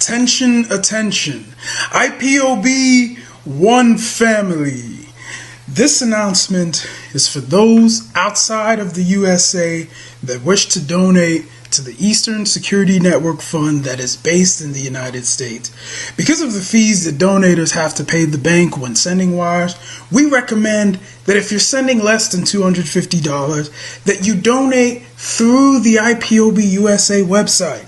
Attention, attention. IPOB One Family. This announcement is for those outside of the USA that wish to donate to the Eastern Security Network Fund that is based in the United States. Because of the fees that donators have to pay the bank when sending wires, we recommend that if you're sending less than $250, that you donate through the IPOB USA website.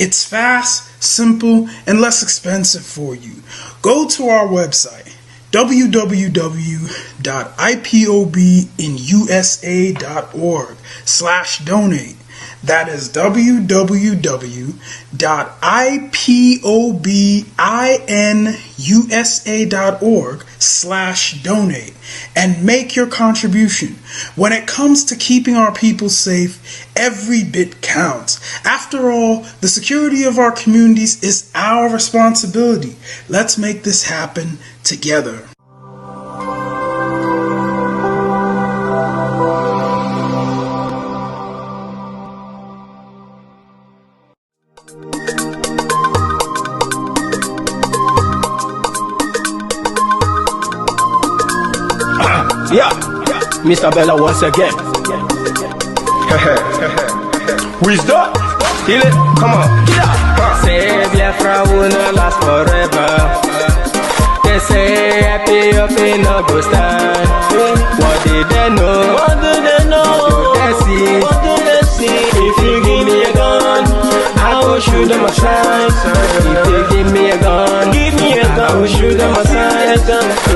It's fast, simple, and less expensive for you. Go to our website, www.ipobinusa.org/donate. That is www.ipobinusa.org/donate and make your contribution. When it comes to keeping our people safe, every bit counts. After all, the security of our communities is our responsibility. Let's make this happen together. Yeah, Mr. Bella once again. Wisdom, heal it, come on. Yeah. Say Biafra will not last forever. They say happy up in no go stand. What did they know? What do they know? What do they see? What do they see? If you give me a gun, I will shoot them aside. If you give me a gun, I will shoot them aside.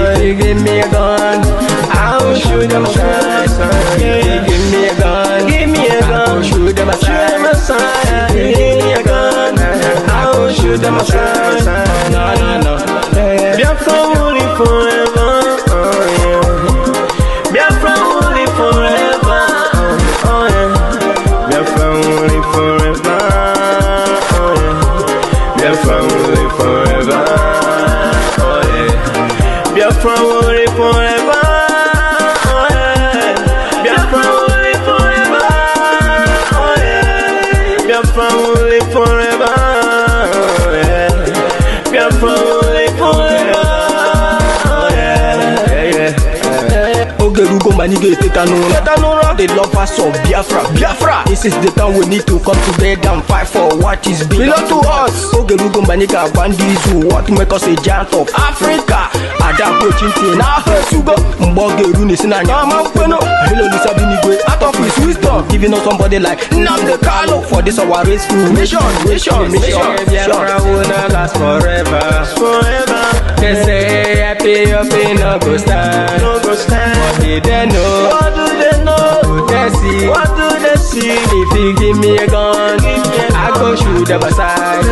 If you give me a gun, I will shoot them aside. If you give me a gun, I will shoot them aside. If you give me a gun, I will shoot them aside. No, no, no. Biafra will live forever. Oh yeah. Biafra will live forever. Oh yeah. Biafra will live forever. Oh yeah. Biafra will live forever. Oh yeah. Biafra will live forever. Biafra will live forever, oh yeah. Biafra will live forever, oh yeah. Ogerugo manige tetanura. The lovers of Biafra. This is the time we need to come together and fight for what is belong to us. Ogerugo maniga bandits who want to make us a giant of Africa. Adapo chinti na hesugo. Mbogeru ni sina nyama kweno. Hello Lisa Binigwe out of his wisdom, giving us somebody like Nnamdi Kanu for this our racial mission. Biafra will not last forever. They say happy up in no go stand. What did they know? What do they know? What do they see? What do they see? If you give me a gun, I go shoot them aside.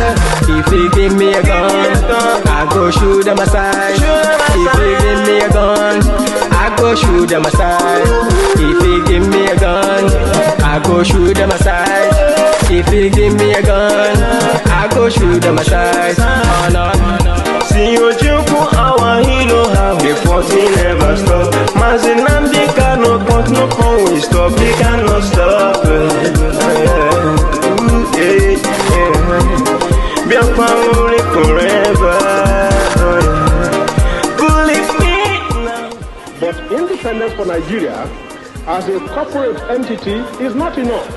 If you give me a gun, I go shoot them aside. If you give me a gun, I go shoot them aside. If you give me a gun, I go shoot them aside. If you give me a gun, I go shoot them aside. Oh no. See you joke, our hero have the 14 never stop. Nnamdi Kanu but no can we stop. They cannot stop. Biafra will live forever. Believe me now. But independence for Nigeria as a corporate entity is not enough.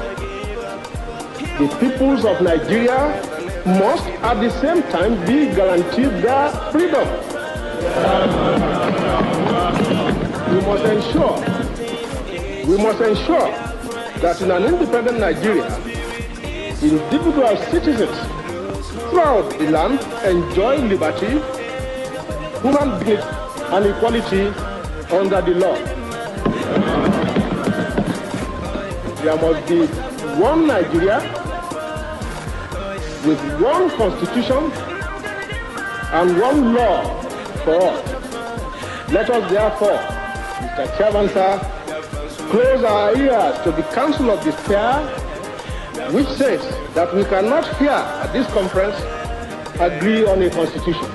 The peoples of Nigeria must at the same time be guaranteed their freedom. We must ensure that in an independent Nigeria, individual citizens throughout the land enjoy liberty, human dignity, and equality under the law. There must be one Nigeria with one constitution and one law for all. Let us therefore, Mr. Chairman, sir, close our ears to the Council of Despair, which says that we cannot here at this conference agree on a constitution.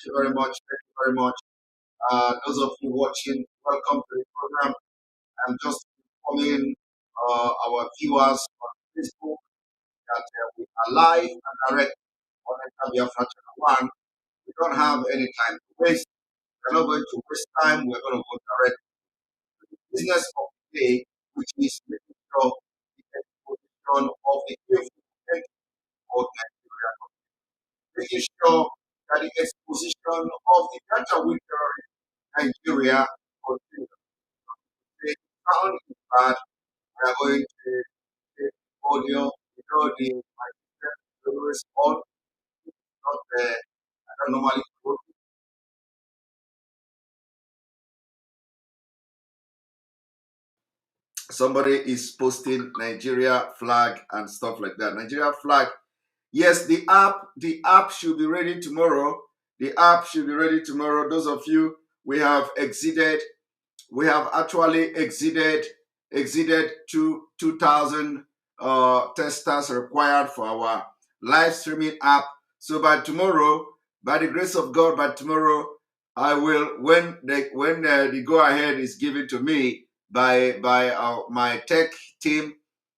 you very much. Thank you very much. Those of you watching, welcome to the program. I'm just informing our viewers on Facebook that we are live and direct on Ekpa Channel 1. We don't have any time to waste. We're not going to waste time. We're going to go direct to the business of the day, which is making sure the exposition of the beautiful country called Nigeria, making sure that the exposition of the data winter Nigeria continues. The sound is bad. We are going to take audio, the my system will respond. Not I don't normally go. Somebody is posting Nigeria flag and stuff like that. Nigeria flag. Yes, the app should be ready tomorrow. The app should be ready tomorrow. Those of you, we have actually exceeded 2,000 testers required for our live streaming app. So by tomorrow, by the grace of God, by tomorrow, I will, when the go ahead is given to me by my tech team,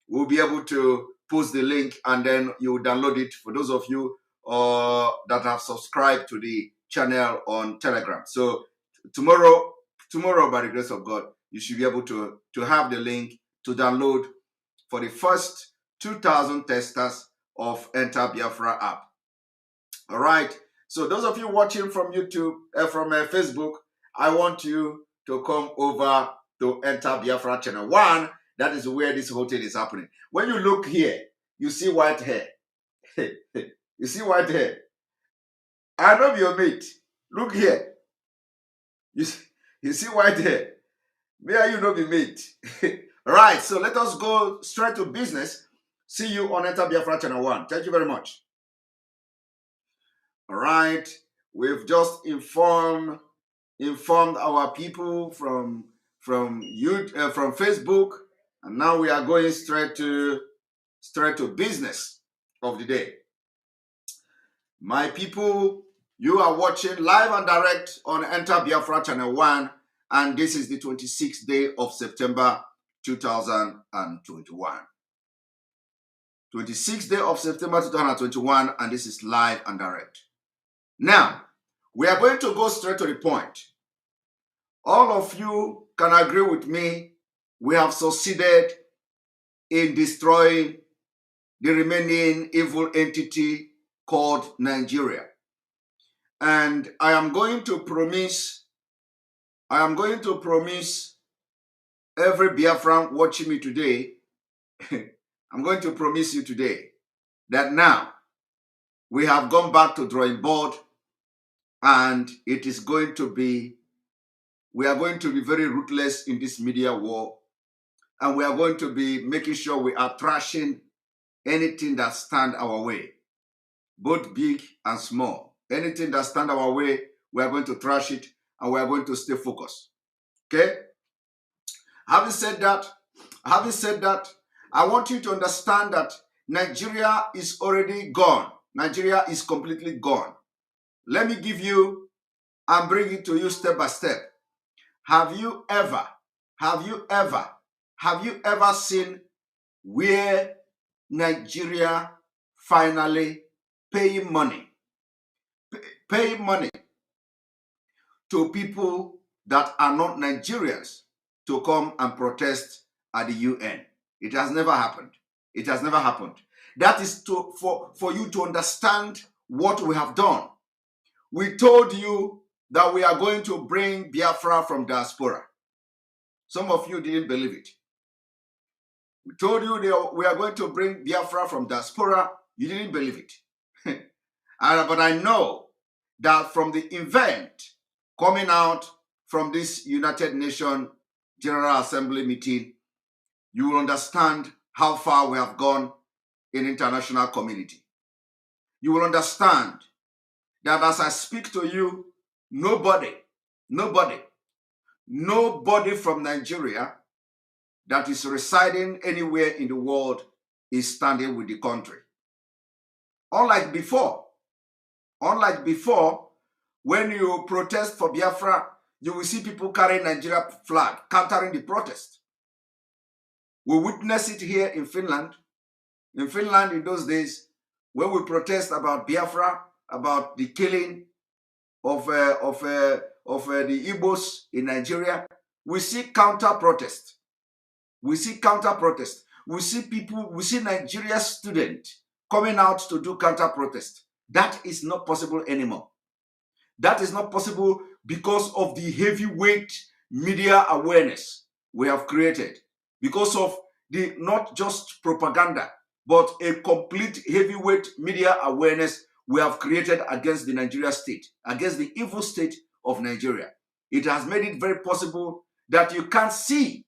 we'll be able to post the link and then you download it for those of you that have subscribed to the channel on Telegram. So tomorrow, by the grace of God, you should be able to have the link to download for the first 2,000 testers of Enter Biafra app. All right. So those of you watching from YouTube, from Facebook, I want you to come over to Enter Biafra Channel 1. That is where this whole thing is happening. When you look here, you see white hair. You see white hair. I know your mate. Look here. You see white hair. May you not be mate. Right, so let us go straight to business. See you on Enter Biafra Channel 1. Thank you very much. All right, we've just informed our people from YouTube, from Facebook, and now we are going straight to business of the day. My people, you are watching live and direct on Enter Biafra Channel 1, and this is the 26th day of September 2021. 26th day of September 2021, and this is live and direct. Now, we are going to go straight to the point. All of you can agree with me, we have succeeded in destroying the remaining evil entity called Nigeria. And I am going to promise every Biafran watching me today, I'm going to promise you today that now we have gone back to drawing board, and it is going to be, we are going to be very ruthless in this media war, and we are going to be making sure we are trashing anything that stands our way, both big and small. Anything that stands our way, we are going to trash it, and we are going to stay focused. Okay? Having said that, I want you to understand that Nigeria is already gone. Nigeria is completely gone. Let me give you and bring it to you step by step. Have you ever seen where Nigeria finally paying money to people that are not Nigerians to come and protest at the UN? It has never happened. It has never happened. That is for you to understand what we have done. We told you that we are going to bring Biafra from diaspora. Some of you didn't believe it. We told you we are going to bring Biafra from diaspora. You didn't believe it. But I know that from the event coming out from this United Nations General Assembly meeting, you will understand how far we have gone in international community. You will understand that as I speak to you, nobody from Nigeria that is residing anywhere in the world is standing with the country. Unlike before, When you protest for Biafra, you will see people carrying Nigeria flag, countering the protest. We witness it here in Finland. In Finland, in those days, when we protest about Biafra, about the killing of the Igbos in Nigeria, we see counter-protest. We see counter-protest. We see people, we see Nigeria students coming out to do counter-protest. That is not possible anymore. That is not possible because of the heavyweight media awareness we have created. Because of the not just propaganda, but a complete heavyweight media awareness we have created against the Nigeria state, against the evil state of Nigeria. It has made it very possible that you can't see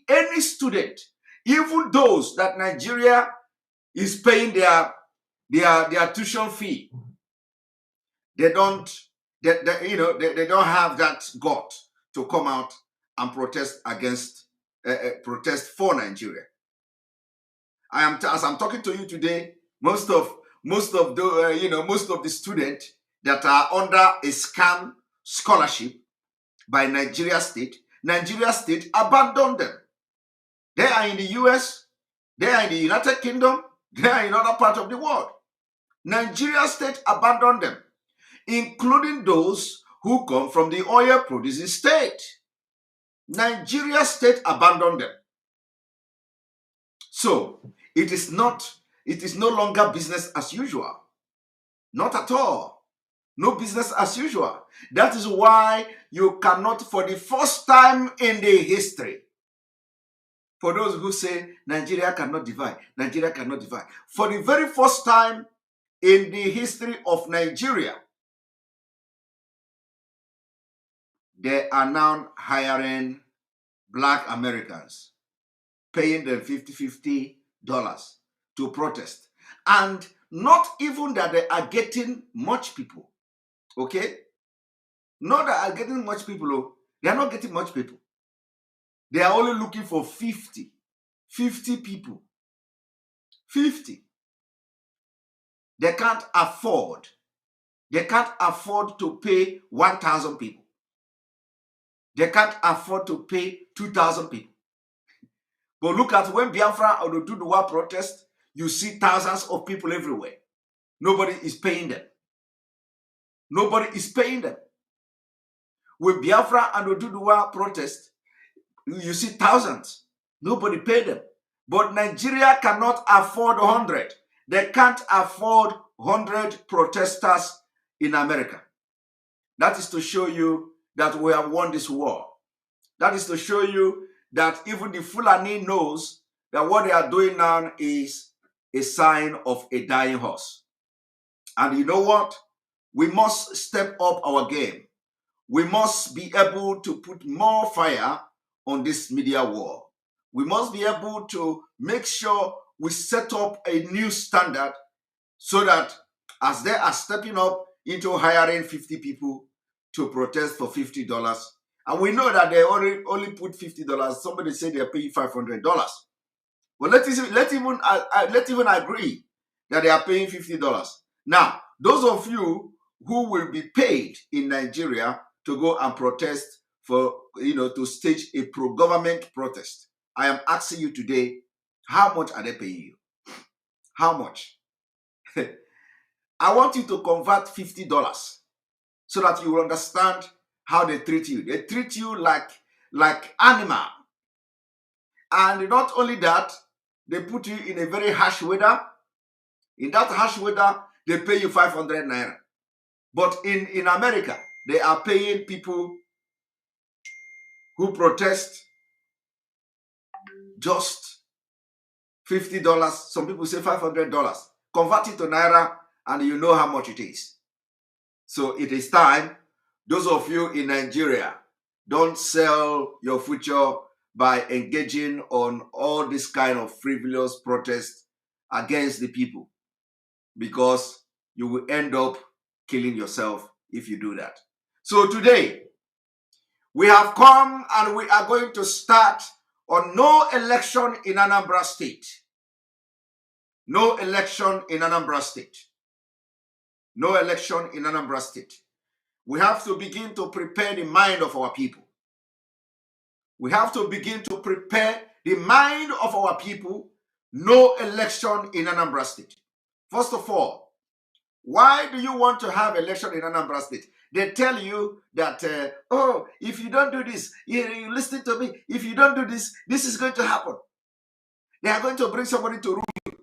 any student, even those that Nigeria is paying their tuition fee. They don't have that gut to come out and protest against protest for Nigeria. As I'm talking to you today, most of the students that are under a scam scholarship by Nigeria State abandoned them. They are in the US, they are in the United Kingdom, they are in other parts of the world. Nigeria State abandoned them, including those who come from the oil producing state. Nigeria State abandoned them. So it is no longer business as usual. Not at all. No business as usual. That is why you cannot, for the first time in the history, for those who say Nigeria cannot divide, Nigeria cannot divide. For the very first time in the history of Nigeria, they are now hiring black Americans, paying them $50 to protest. And not even that they are getting much people, okay? Not that are getting much people, they are not getting much people. They are only looking for 50 people. 50. They can't afford to pay 1,000 people. They can't afford to pay 2,000 people. But look at when Biafra or the Duduwa protest, you see thousands of people everywhere. Nobody is paying them. Nobody is paying them. With Biafra and the Duduwa protest, you see thousands. Nobody paid them. But Nigeria cannot afford 100. They can't afford 100 protesters in America. That is to show you that we have won this war. That is to show you that even the Fulani knows that what they are doing now is a sign of a dying horse. And you know what? We must step up our game. We must be able to put more fire on this media war. We must be able to make sure we set up a new standard so that as they are stepping up into hiring 50 people to protest for $50, and we know that they only put $50. Somebody said they're paying $500. Well, let's even agree that they are paying $50. Now, those of you who will be paid in Nigeria to go and protest for, to stage a pro-government protest, I am asking you today, how much are they paying you? How much? I want you to convert $50 so that you will understand how they treat you. They treat you like animal. And not only that, they put you in a very harsh weather. In that harsh weather, they pay you 500 naira. But in America, they are paying people who protest just $50. Some people say $500. Convert it to naira and you know how much it is. So it is time, those of you in Nigeria, don't sell your future by engaging on all this kind of frivolous protest against the people, because you will end up killing yourself if you do that. So today, we have come and we are going to start on no election in Anambra State. No election in Anambra State. no election in Anambra State. We have to begin to prepare the mind of our people. We have to begin to prepare the mind of our people. No election in Anambra State. First of all, why do you want to have election in Anambra State? They tell you that, oh, if you don't do this, you listen to me, if you don't do this, this is going to happen. They are going to bring somebody to rule you.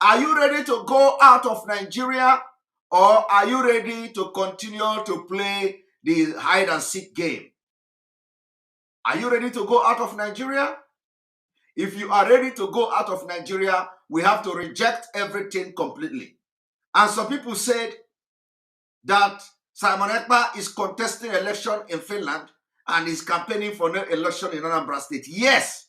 Are you ready to go out of Nigeria, or are you ready to continue to play the hide and seek game? Are you ready to go out of Nigeria? If you are ready to go out of Nigeria, we have to reject everything completely. And some people said that Simon Ekpa is contesting election in Finland and is campaigning for no election in Anambra State. Yes,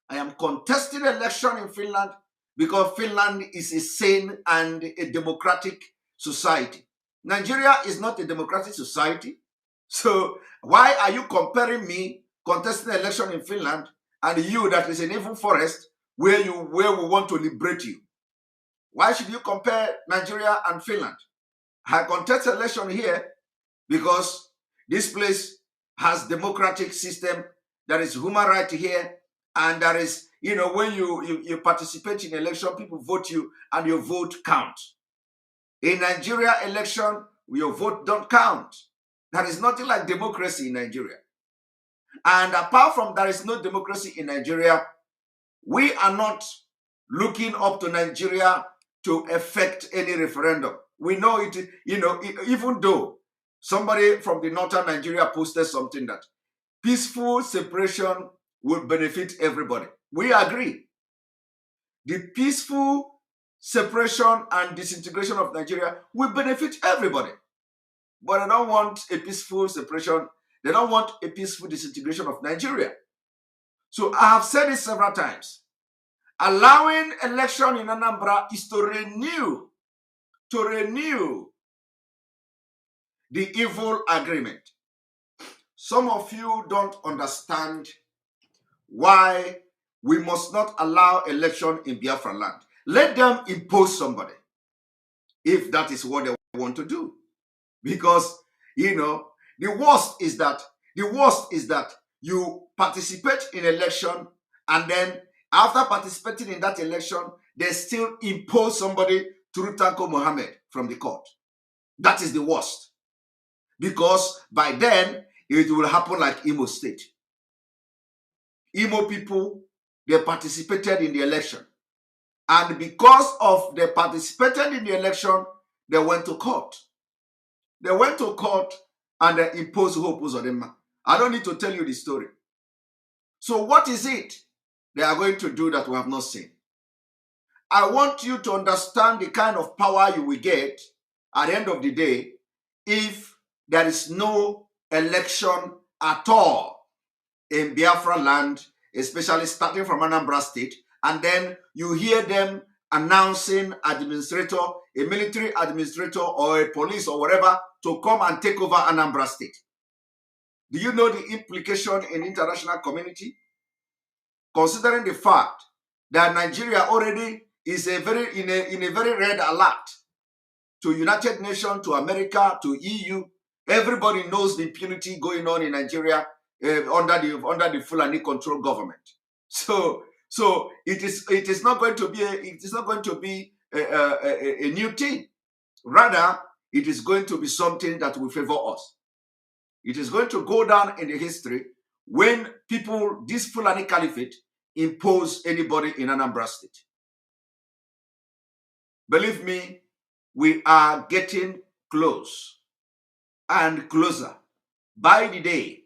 I am contesting election in Finland because Finland is a sane and a democratic society. Nigeria is not a democratic society. So why are you comparing me contesting election in Finland and you that is an evil forest where we want to liberate you? Why should you compare Nigeria and Finland? I contest election here because this place has democratic system, there is human right here, and there is, when you participate in election, people vote you and your vote counts. In Nigeria election, your vote don't count. There is nothing like democracy in Nigeria. And apart from there is no democracy in Nigeria, we are not looking up to Nigeria to effect any referendum. We know it, even though somebody from the northern Nigeria posted something that peaceful separation will benefit everybody. We agree. The peaceful separation and disintegration of Nigeria will benefit everybody. But they don't want a peaceful separation. They don't want a peaceful disintegration of Nigeria. So I have said it several times. Allowing election in Anambra is to renew the evil agreement. Some of you don't understand why we must not allow election in Biafra land. Let them impose somebody if that is what they want to do. Because, the worst is that you participate in election and then after participating in that election, they still impose somebody through Tanko Mohammed from the court. That is the worst. Because by then, it will happen like Imo State. Imo people, they participated in the election. And because of they participated in the election, they went to court. They went to court and they imposed Hope Uzodinma. I don't need to tell you the story. So what is it they are going to do that we have not seen? I want you to understand the kind of power you will get at the end of the day if there is no election at all in Biafra land, especially starting from Anambra State, and then you hear them announcing administrator, a military administrator or a police or whatever to come and take over Anambra State. Do you know the implication in international community? Considering the fact that Nigeria already is in a very red alert to United Nations, to America, to EU. Everybody knows the impunity going on in Nigeria under the Fulani control government. So it is not going to be a new thing. Rather, it is going to be something that will favor us. It is going to go down in the history when people, this Fulani Caliphate, impose anybody in Anambra State. Believe me, we are getting close and closer by the day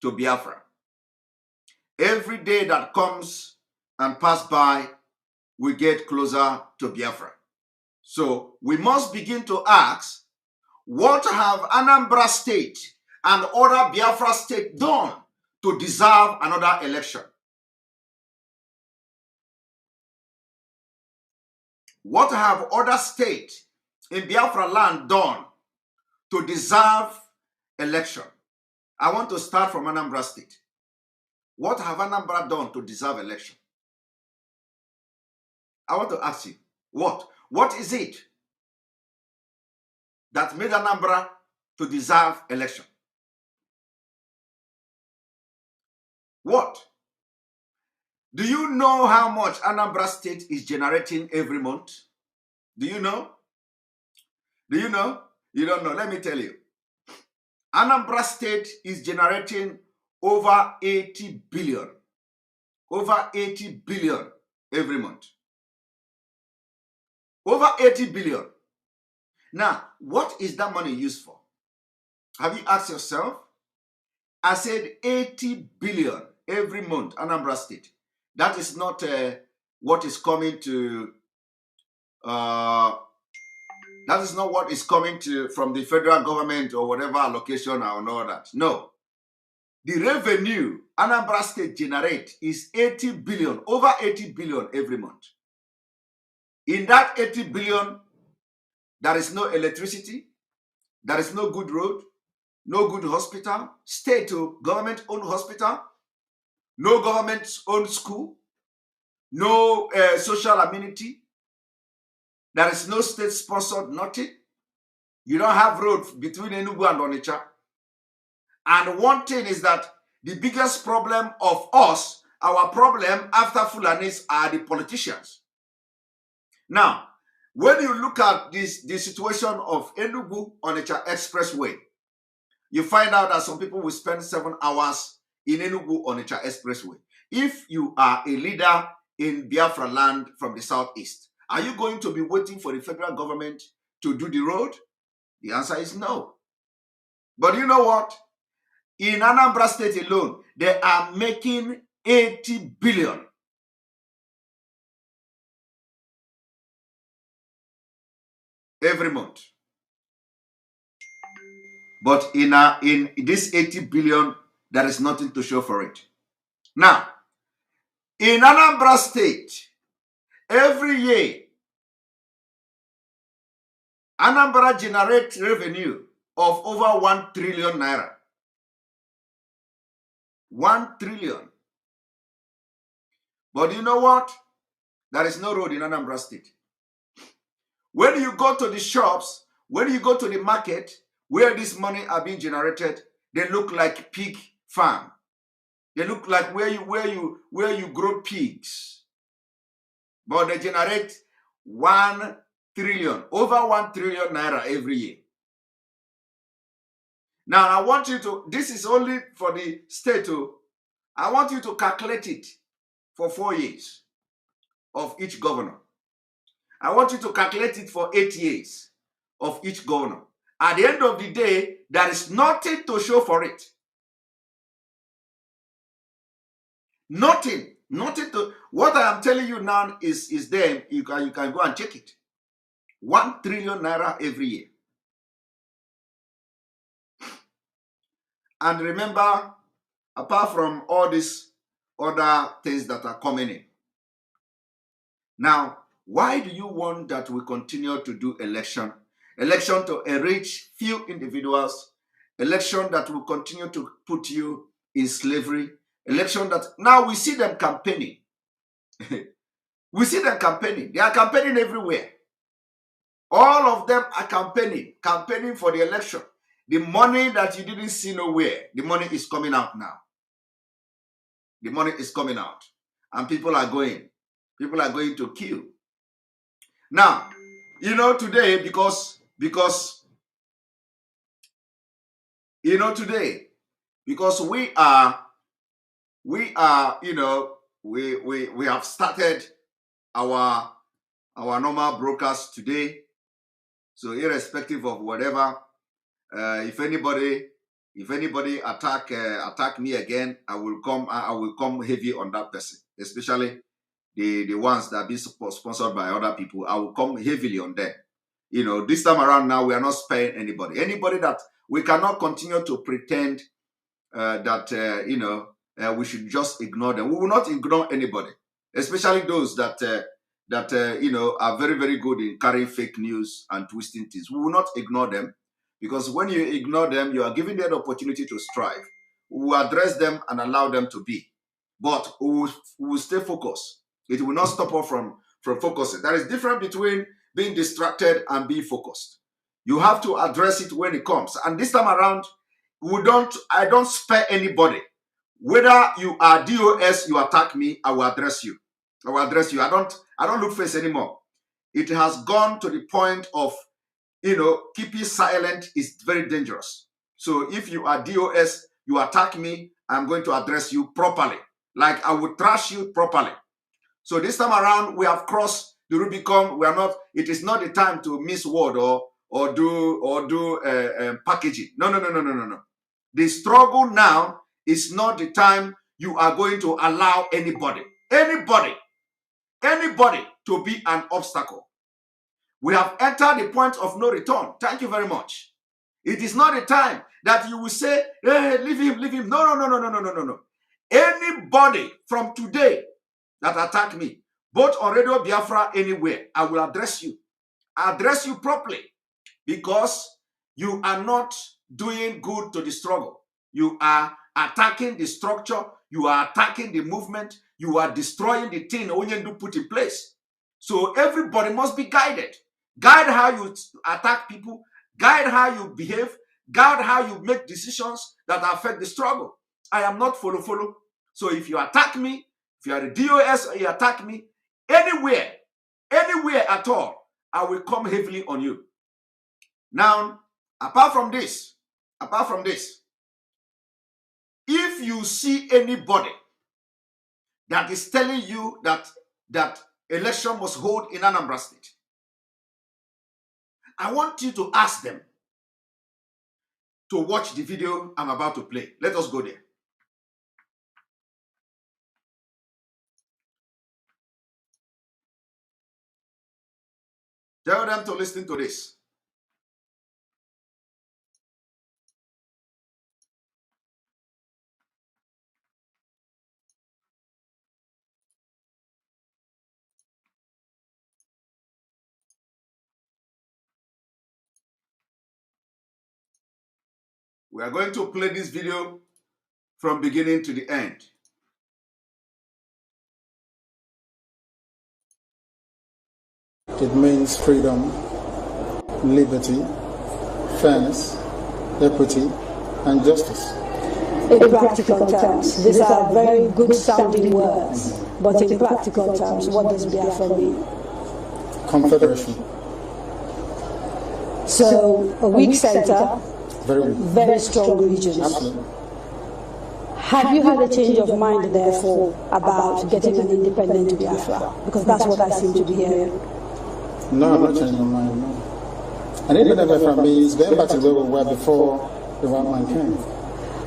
to Biafra. Every day that comes and passes by, we get closer to Biafra. So we must begin to ask, what have Anambra State and other Biafra state done to deserve another election? What have other states in Biafra land done to deserve election? I want to start from Anambra State. What have Anambra done to deserve election? I want to ask you, what is it that made Anambra to deserve election? What? Do you know how much Anambra State is generating every month? Do you know? Do you know? You don't know. Let me tell you. Anambra State is generating over 80 billion. Over 80 billion every month. Over 80 billion. Now, what is that money used for? Have you asked yourself? I said 80 billion every month, Anambra State. That is not what is coming to, that is not what is coming to from the federal government or whatever allocation and all that. No. The revenue Anambra State generate is 80 billion, over 80 billion every month. In that 80 billion, there is no electricity, there is no good road, no good hospital, state or government-owned hospital, no government-owned school, no social amenity, there is no state-sponsored nothing. You don't have road between Enugu and Onitsha. And one thing is that the biggest problem of us, our problem after Fulanis, are the politicians. Now, when you look at the situation of Enugu-Onitsha Expressway, you find out that some people will spend 7 hours in Enugu-Onitsha Expressway. If you are a leader in Biafra land from the southeast, are you going to be waiting for the federal government to do the road? The answer is no. But you know what? In Anambra State alone, they are making 80 billion. Every month. But in this 80 billion, there is nothing to show for it. Now, in Anambra State, every year, Anambra generates revenue of over 1 trillion naira. 1 trillion. But you know what? There is no road in Anambra State. When you go to the shops, when you go to the market, where this money are being generated, they look like pig farm. They look like where you grow pigs. But they generate 1 trillion, over 1 trillion naira every year. Now, I want you to, this is only for the state, I want you to calculate it for 4 years of each governor. I want you to calculate it for 8 years of each governor. At the end of the day, there is nothing to show for it. Nothing to, what I am telling you now is there. You can go and check it. 1 trillion naira every year. And remember, apart from all these other things that are coming in. Now, why do you want that we continue to do election? Election to enrich few individuals. Election that will continue to put you in slavery. Election that, now we see them campaigning. We see them campaigning. They are campaigning everywhere. All of them are campaigning for the election. The money that you didn't see nowhere, the money is coming out now. The money is coming out. And people are going to queue. Now, you know, today, because you know, today, because we are, you know, we have started our normal broadcast today. So irrespective of whatever, if anybody attack me again, I will come heavy on that person, especially the ones that be sponsored by other people. I will come heavily on them. You know, this time around now, we are not sparing anybody. Anybody that we cannot continue to pretend that, you know, we should just ignore them. We will not ignore anybody, especially those that, you know, are very, very good in carrying fake news and twisting things. We will not ignore them, because when you ignore them, you are giving them the opportunity to strive. We will address them and allow them to be. But we will stay focused. It will not stop us from focusing. There is a difference between being distracted and being focused. You have to address it when it comes. And this time around, I don't spare anybody. Whether you are DOS, you attack me, I will address you. I will address you. I don't look face anymore. It has gone to the point of, keeping silent is very dangerous. So if you are DOS, you attack me, I'm going to address you properly. Like I will trash you properly. So this time around, we have crossed the Rubicon. It is not the time to miss word or do packaging. No. The struggle now is not the time you are going to allow anybody to be an obstacle. We have entered the point of no return. Thank you very much. It is not the time that you will say, hey, leave him. No. Anybody from today that attack me, both on Radio Biafra, anywhere, I will address you. I address you properly because you are not doing good to the struggle. You are attacking the structure. You are attacking the movement. You are destroying the thing Onyendu put in place. So everybody must be guided. Guide how you attack people. Guide how you behave. Guide how you make decisions that affect the struggle. I am not follow. So if you attack me, if you are a DOS or you attack me, anywhere at all, I will come heavily on you. Now, apart from this, if you see anybody that is telling you that election must hold in Anambra State, I want you to ask them to watch the video I'm about to play. Let us go there. Tell them to listen to this. We are going to play this video from beginning to the end. It means freedom, liberty, fairness, equity, and justice. In practical terms, these are very good sounding words, but in practical terms, what does Biafra mean? Confederation. So, a weak center, very strong regions. Absolutely. Have you had a change of mind, therefore, about getting an independent Biafra? Because that's what I seem to be hearing. No, I'm not changing my mind, no. An independent Biafra means going back to where we were before the white man came.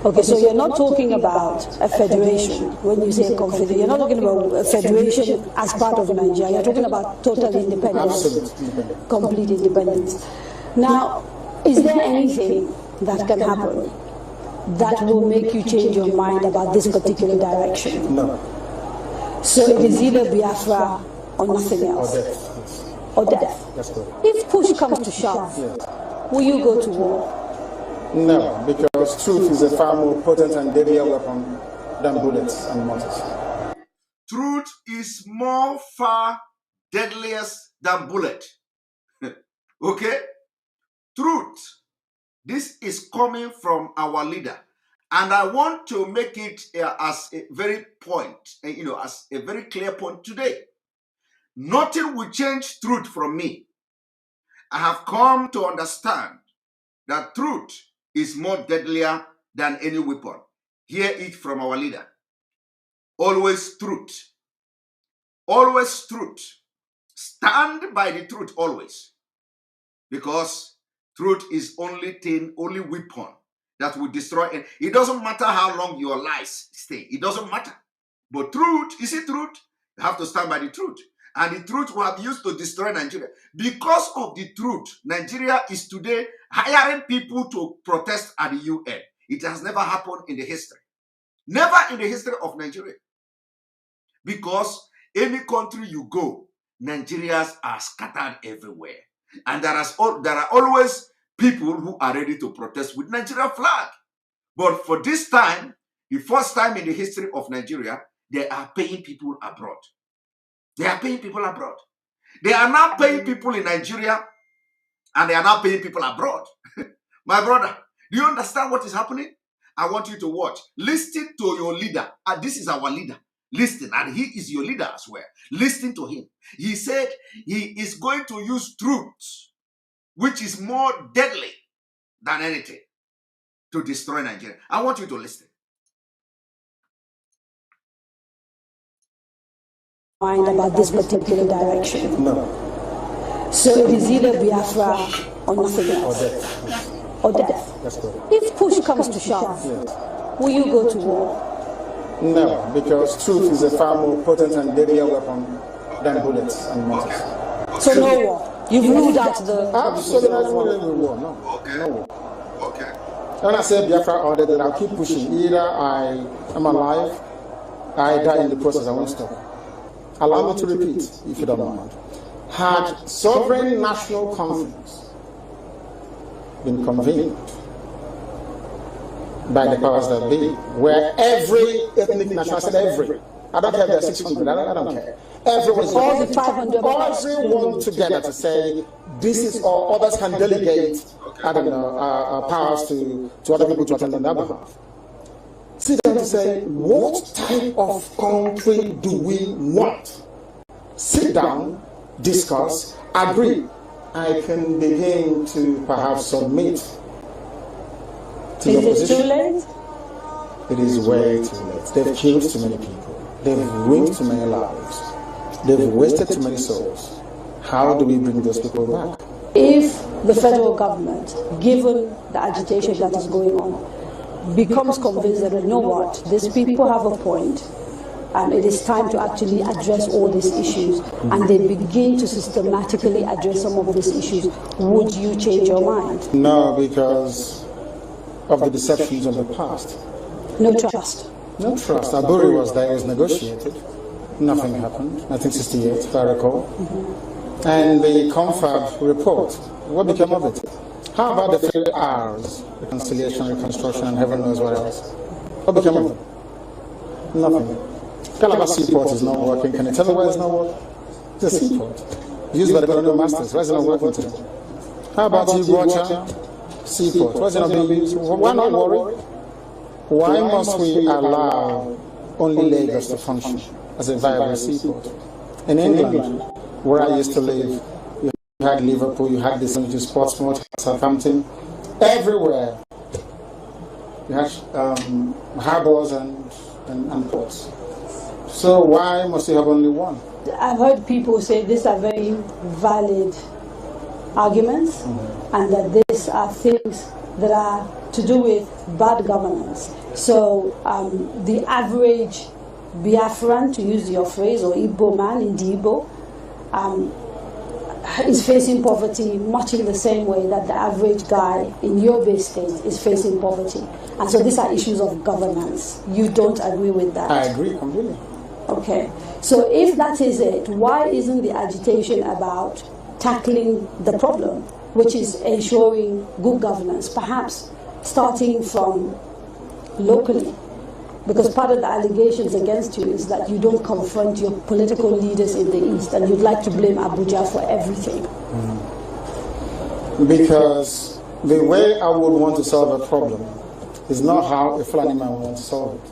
Okay, so you're not talking about a federation when you say confederation. You're not talking about a federation as part of Nigeria. You're talking about total independence. Absolutely. Complete independence. Now, is there anything that can happen that will make you change your mind about this particular direction? No. So it is either Biafra or nothing else. Or death. Yes. Or death. That's correct. If push comes to shove, will you go to war? No, because truth is a far more potent and deadlier weapon than bullets and mortars. Truth is far deadliest than bullet. Okay? Truth. This is coming from our leader. And I want to make it as a very point, as a very clear point today. Nothing will change truth from me. I have come to understand that truth is more deadlier than any weapon. Hear it from our leader. Always truth. Always truth. Stand by the truth always. Because truth is only weapon that will destroy. And it doesn't matter how long your lies stay. It doesn't matter. But truth, you see truth? You have to stand by the truth. And the truth will have used to destroy Nigeria. Because of the truth, Nigeria is today hiring people to protest at the UN. It has never happened in the history. Never in the history of Nigeria. Because any country you go, Nigerians are scattered everywhere. And there are always people who are ready to protest with Nigeria flag. But for this time, the first time in the history of Nigeria, they are paying people abroad. They are paying people abroad. They are now paying people in Nigeria And they are now paying people abroad. My brother, do you understand what is happening? I want you to watch. Listen to your leader. And this is our leader. Listen, and he is your leader as well. Listen to him. He said he is going to use truth, which is more deadly than anything, to destroy Nigeria. I want you to listen. Mind about this particular direction. No. So it is either Biafra or nothing else. Or death. That's good. If push comes to shove, will you go to war? No, because truth is a far more potent and deadlier weapon than bullets and mortars. So no war. You've ruled out the... Absolutely no war. No. Okay. No war. Okay. When I say Biafra or death, then I'll keep pushing. Either I am alive, I die in the process, I won't stop. Allow me to repeat, if you don't mind. Had sovereign national conference been convened by the powers that be, where every ethnic nation, I said every, I don't care if there are 600, I don't care. Everyone is all the 500, everyone together to say this is all. Others can delegate, I don't know, powers to other people to attend on their behalf. Sit down to say, what type of country do we want? Sit down, discuss, agree. I can begin to perhaps submit to the opposition. Is it too late? It is way too late. They've killed too many people. They've ruined too many lives. They've wasted too many souls. How do we bring those people back? If the federal government, given the agitation that is going on, becomes convinced that, you know what, these people have a point, and it is time to actually address all these issues, and they begin to systematically address some of these issues, would you change your mind? No, because of the deceptions of the past. No trust. No trust. Aburi was there, it was negotiated. Nothing happened. 1968, if I recall. And the confab report, what became of it? How about the 3 R's? Reconciliation, reconstruction, and heaven knows what else. What became of it? Nothing. Calabar Seaport is not working. Can you tell me why it's not working? It's a seaport. Used by the colonial masters. Why is it not working today? How about Iguacha Seaport? Why is it not being used? Why not worry? Why must we allow only Lagos to function as a viable seaport? In England, where I used to live, you had Liverpool, you had this into Portsmouth, Southampton, everywhere. You had harbours and ports. So why must you have only one? I've heard people say these are very valid arguments, and that these are things that are to do with bad governance. So the average Biafran, to use your phrase, or Igbo man in the Igbo, is facing poverty much in the same way that the average guy in your base state is facing poverty. And so these are issues of governance. You don't agree with that? I agree completely. Okay. So if that is it, why isn't the agitation about tackling the problem, which is ensuring good governance, perhaps starting from locally? Because part of the allegations against you is that you don't confront your political leaders in the East, and you'd like to blame Abuja for everything. Because the way I would want to solve a problem is not how a Fulani man would want to solve it.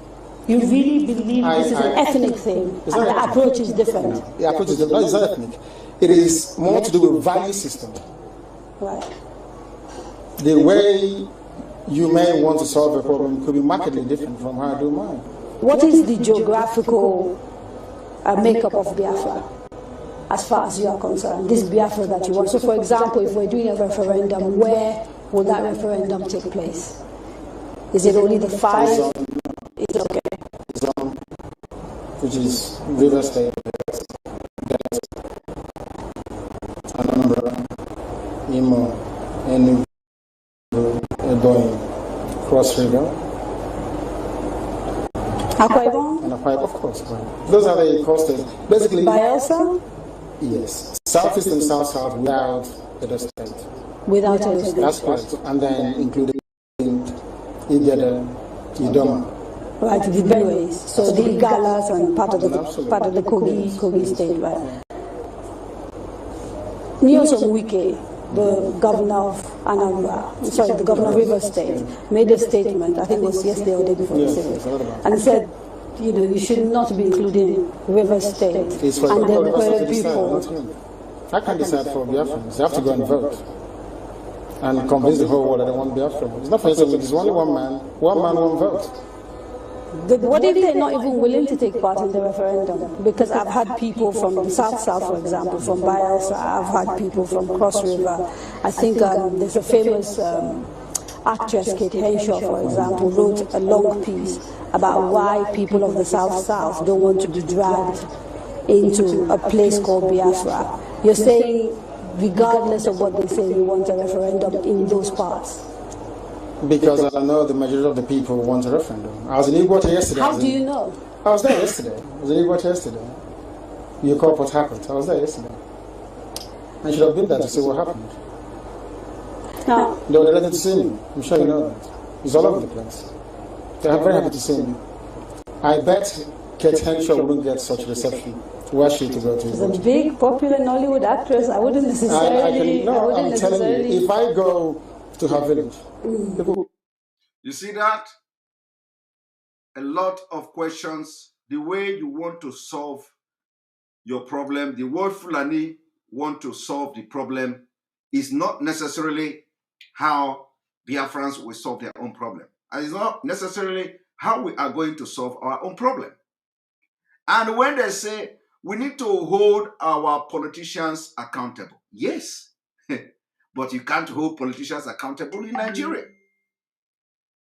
You really believe this is an ethnic thing, and the approach is different? No, the approach is different. No, it's not ethnic. It is more to do with value system. Right. The way you may want to solve a problem could be markedly different from how I do mine. What is the geographical makeup of Biafra, as far as you are concerned? This Biafra that you want. So, for example, if we're doing a referendum, where will that referendum take place? Is it only the 5? It's okay. Zone, which is River State, Anambra, Imo, Enugu, Ebonyi, Cross River, Akwa Ibom? and Akwa Ibom, of course. Those are the coastal. Basically, Bayelsa? Yes. Southeast and South without Edo State. Without Edo State. That's correct. And then including Igede, Idoma. Right, the Benues. So the Igalas and part of the Kogi State, right? Nyosom Wike the governor of the governor of Rivers State, made a statement, I think it was yesterday or the day before yesterday, and said, you should not be including Rivers State and the Kwere people. I can't decide for Biafrans. They have to go and vote and convince the whole world that they want Biafra. It's not for instance, there's only one man, one vote. What if they're not even willing to take part in the referendum? Because I've had people from the South, for example, from Bayelsa, I've had people from Cross River. I think there's a famous actress, Kate Henshaw, for example, wrote a long piece about why people of the South don't want to be dragged into a place called Biafra. You're saying, regardless of what they say, you want a referendum in those parts? Because I know the majority of the people want a referendum. I was in Iguacha yesterday. How do you know? I was there yesterday. I was in Iguacha yesterday. You call Port Harcourt. I was there yesterday. I should have been there to see what happened. Now, they were delighted to see me. I'm sure you know that. It's all over the place. They're very happy to see me. I bet Kate Henshaw wouldn't get such reception. Where she to go to? She's a big, popular Nollywood actress. I wouldn't necessarily. I'm telling you, if I go to her village. You see that? A lot of questions. The way you want to solve your problem, the word Fulani want to solve the problem is not necessarily how Biafrans will solve their own problem. And it's not necessarily how we are going to solve our own problem. And when they say we need to hold our politicians accountable, yes. But you can't hold politicians accountable in Nigeria.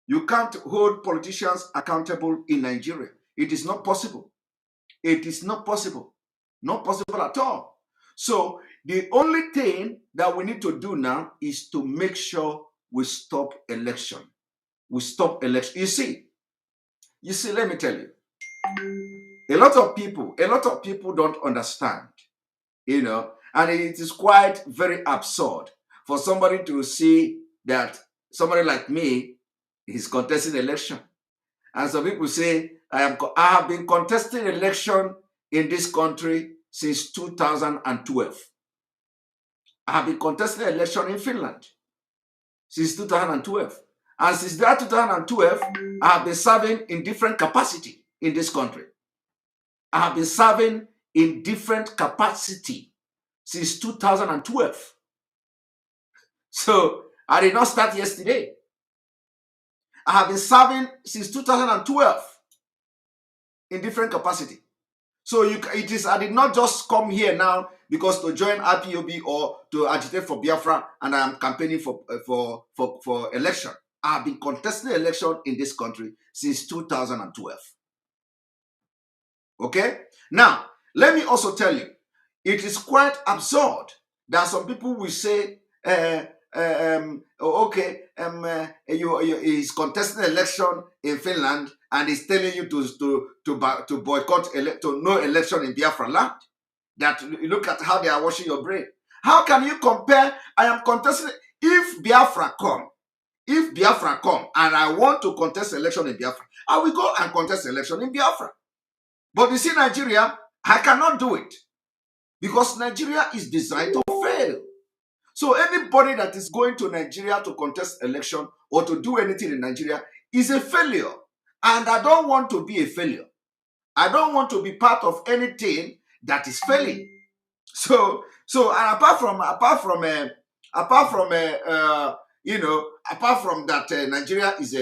You can't hold politicians accountable in Nigeria. It is not possible. It is not possible. Not possible at all. So the only thing that we need to do now is to make sure we stop election. We stop election. You see, let me tell you. A lot of people don't understand, and it is quite very absurd for somebody to see that somebody like me is contesting election. And some people say, I have been contesting election in this country since 2012. I have been contesting election in Finland since 2012. And since that 2012, I have been serving in different capacity in this country. I have been serving in different capacity since 2012. So I did not start yesterday. I have been serving since 2012 in different capacity. So I did not just come here now because to join IPOB or to agitate for Biafra and I am campaigning for election. I have been contesting election in this country since 2012. Okay? Now, let me also tell you, it is quite absurd that some people will say, he's contesting election in Finland and he's telling you to boycott to no election in Biafra land. That look at how they are washing your brain. How can you compare? I am contesting. If Biafra come and I want to contest election in Biafra, I will go and contest election in Biafra. But you see, Nigeria, I cannot do it because Nigeria is designed to fail. So anybody that is going to Nigeria to contest election or to do anything in Nigeria is a failure. And I don't want to be a failure. I don't want to be part of anything that is failing. So and apart from that, Nigeria is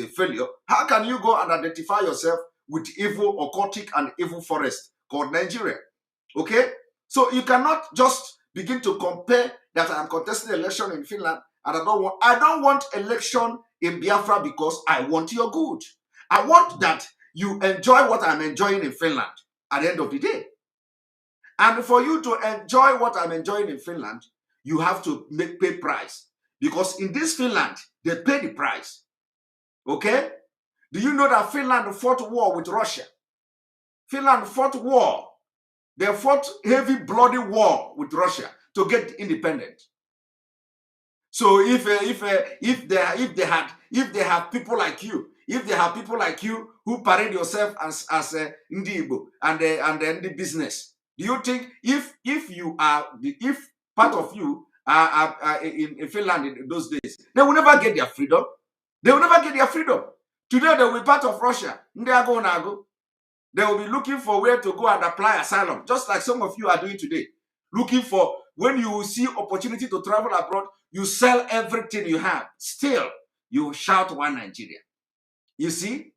a failure. How can you go and identify yourself with evil, occultic, and evil forest called Nigeria? Okay, so you cannot just begin to compare that I am contesting election in Finland and I don't want election in Biafra because I want your good. I want that you enjoy what I'm enjoying in Finland at the end of the day. And for you to enjoy what I'm enjoying in Finland, you have to pay price. Because in this Finland, they pay the price. Okay? Do you know that Finland fought war with Russia? Finland fought war. They fought heavy, bloody war with Russia to get independent. So if they have people like you, who parade yourself as Ndi Igbo and the business, do you think if part of you in Finland in those days. They will never get their freedom. They will never get their freedom. Today they will be part of Russia. They will be looking for where to go and apply asylum, just like some of you are doing today. Looking for, when you see opportunity to travel abroad, you sell everything you have. Still, you shout one Nigeria. You see?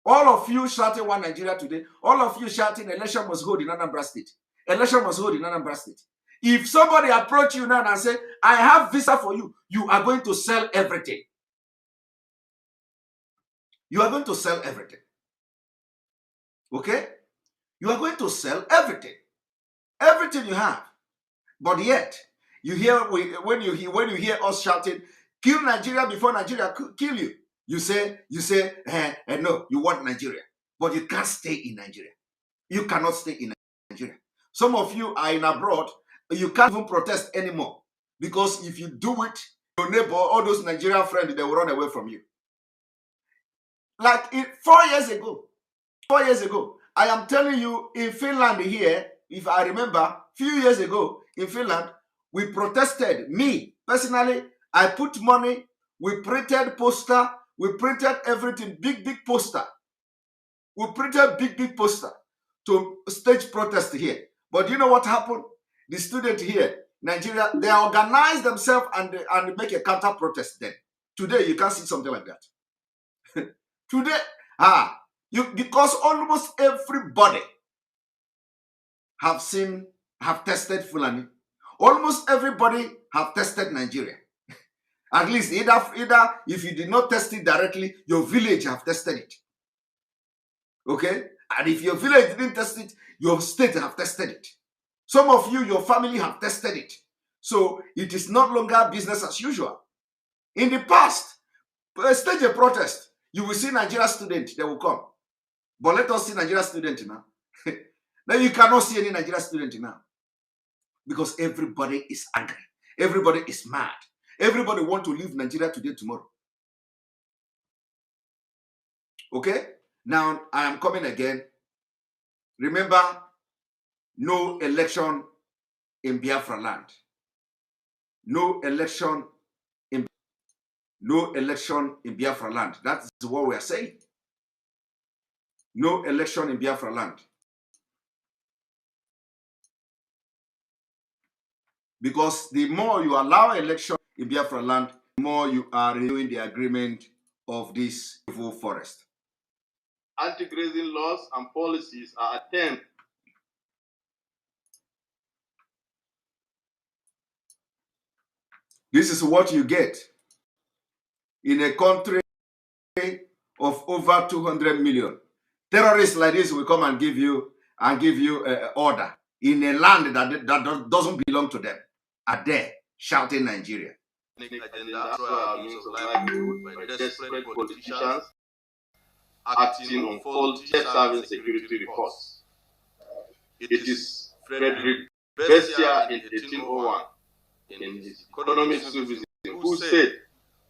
All of you shouting one Nigeria today, all of you shouting election must hold in Anambra State. Election must hold in Anambra State. If somebody approach you now and say, I have visa for you, you are going to sell everything. You are going to sell everything. Okay? You are going to sell everything. Everything you have. But yet, you hear when you hear us shouting, kill Nigeria before Nigeria kill you. You say, no, you want Nigeria. But you can't stay in Nigeria. You cannot stay in Nigeria. Some of you are in abroad, you can't even protest anymore. Because if you do it, your neighbor, all those Nigerian friends, they will run away from you. Like 4 years ago, I am telling you, in Finland here, if I remember, a few years ago in Finland, we protested. Me, personally, I put money, we printed poster, we printed everything, big poster. We printed big poster to stage protest here. But you know what happened? The students here, Nigeria, they organize themselves and make a counter protest then. Today, you can't see something like that. Today, because almost everybody have tested Fulani. Almost everybody have tested Nigeria. At least either if you did not test it directly, your village have tested it. Okay? And if your village didn't test it, your state have tested it. Some of you, your family have tested it. So it is no longer business as usual. In the past, stage a protest, you will see Nigeria students, they will come. But let us see Nigeria students now. Now you cannot see any Nigeria student now. Because everybody is angry. Everybody is mad. Everybody want to leave Nigeria today, tomorrow. Okay? Now, I am coming again. Remember, no election in Biafra land. No election in Biafra land. That's what we are saying. No election in Biafra land. Because the more you allow election in Biafra land, the more you are renewing the agreement of this evil forest. Anti-grazing laws and policies are attempts. This is what you get in a country of over 200 million. Terrorists like this will come and give you order in a land that doesn't belong to them. Are there shouting Nigeria? Desperate politicians acting on faulty serving security reports. It is Frederick Bessia in 1801 in his Economics who said,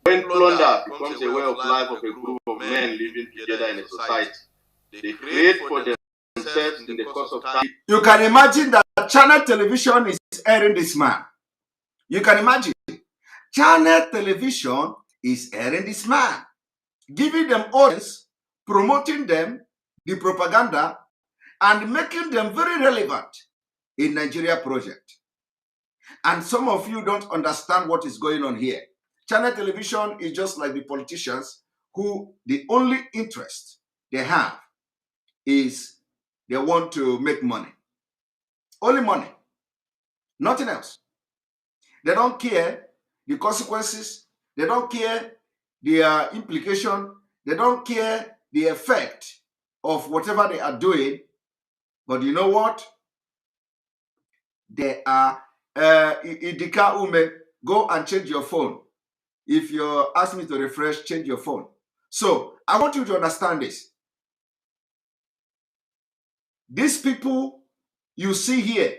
when plunder becomes a way of life of a group of men living together in a society, they create for themselves in the course of time. You can imagine that channel television is airing this man. You can imagine. Channel television is airing this man, giving them audience, promoting them, the propaganda, and making them very relevant in Nigeria project. And some of you don't understand what is going on here. Channel television is just like the politicians who the only interest they have is they want to make money. Only money. Nothing else. They don't care the consequences. They don't care the implication. They don't care the effect of whatever they are doing. But you know what? They are Idika Ume, go and change your phone. If you ask me to refresh, change your phone. So I want you to understand this. These people you see here,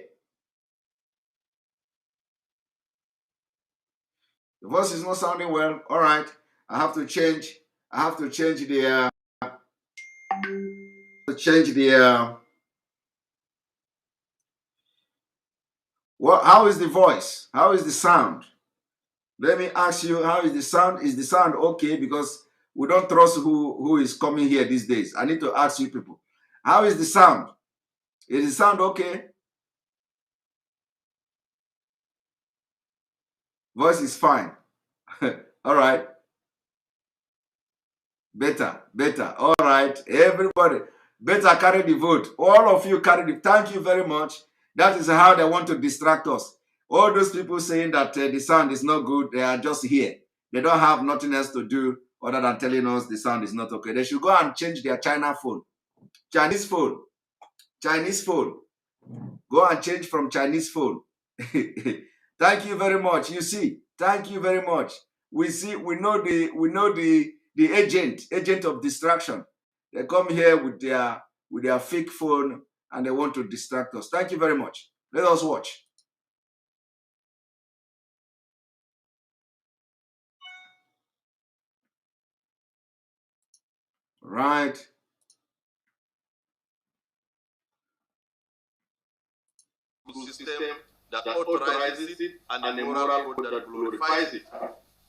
the voice is not sounding well. All right, I have to change the How is the voice? How is the sound? Let me ask you, how is the sound? Is the sound okay? Because we don't trust who is coming here these days. I need to ask you people. How is the sound? Is the sound okay? Voice is fine. All right. Better. All right. Everybody, better carry the vote. All of you carry the. Thank you very much. That is how they want to distract us. All those people saying that the sound is not good, they are just here. They don't have nothing else to do other than telling us the sound is not okay. They should go and change their China phone. Chinese phone. Chinese phone. Go and change from Chinese phone. Thank you very much. You see, thank you very much. We know the agent of distraction. They come here with their fake phone and they want to distract us. Thank you very much. Let us watch. Right. System that authorizes it and a moral code that glorifies it.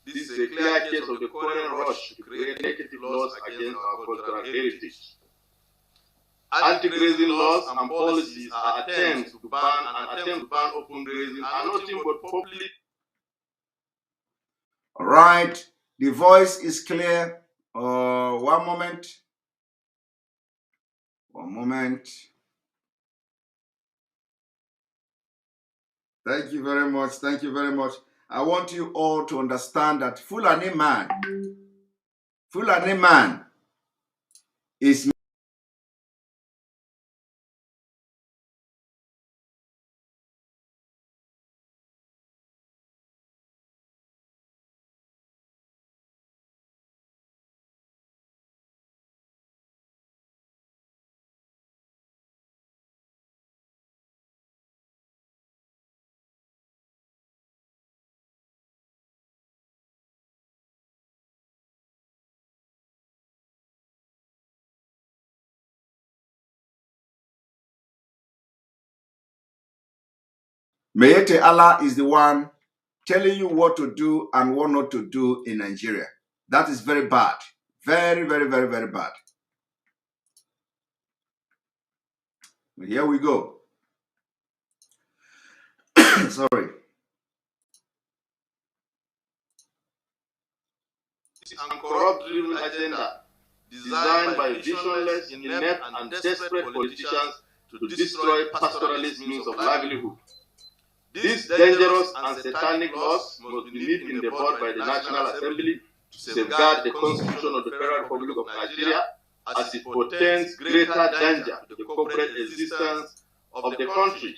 This is a clear case of the current rush to create negative laws against our cultural heritage. Anti-grazing laws and policies are attempts to ban open grazing are nothing but public. All right. The voice is clear. One moment. One moment. Thank you very much. Thank you very much. I want you all to understand that Fulani man is Mayete Allah is the one telling you what to do and what not to do in Nigeria. That is very bad. Very, very, very, very bad. Here we go. Sorry. And corrupt-driven agenda designed by visionless, inept, and desperate politicians to destroy pastoralist means of livelihood. These dangerous and satanic laws must be nipped in the bud by the National Assembly to safeguard the Constitution of the Federal Republic of Nigeria as it portends greater danger to the corporate existence of the country.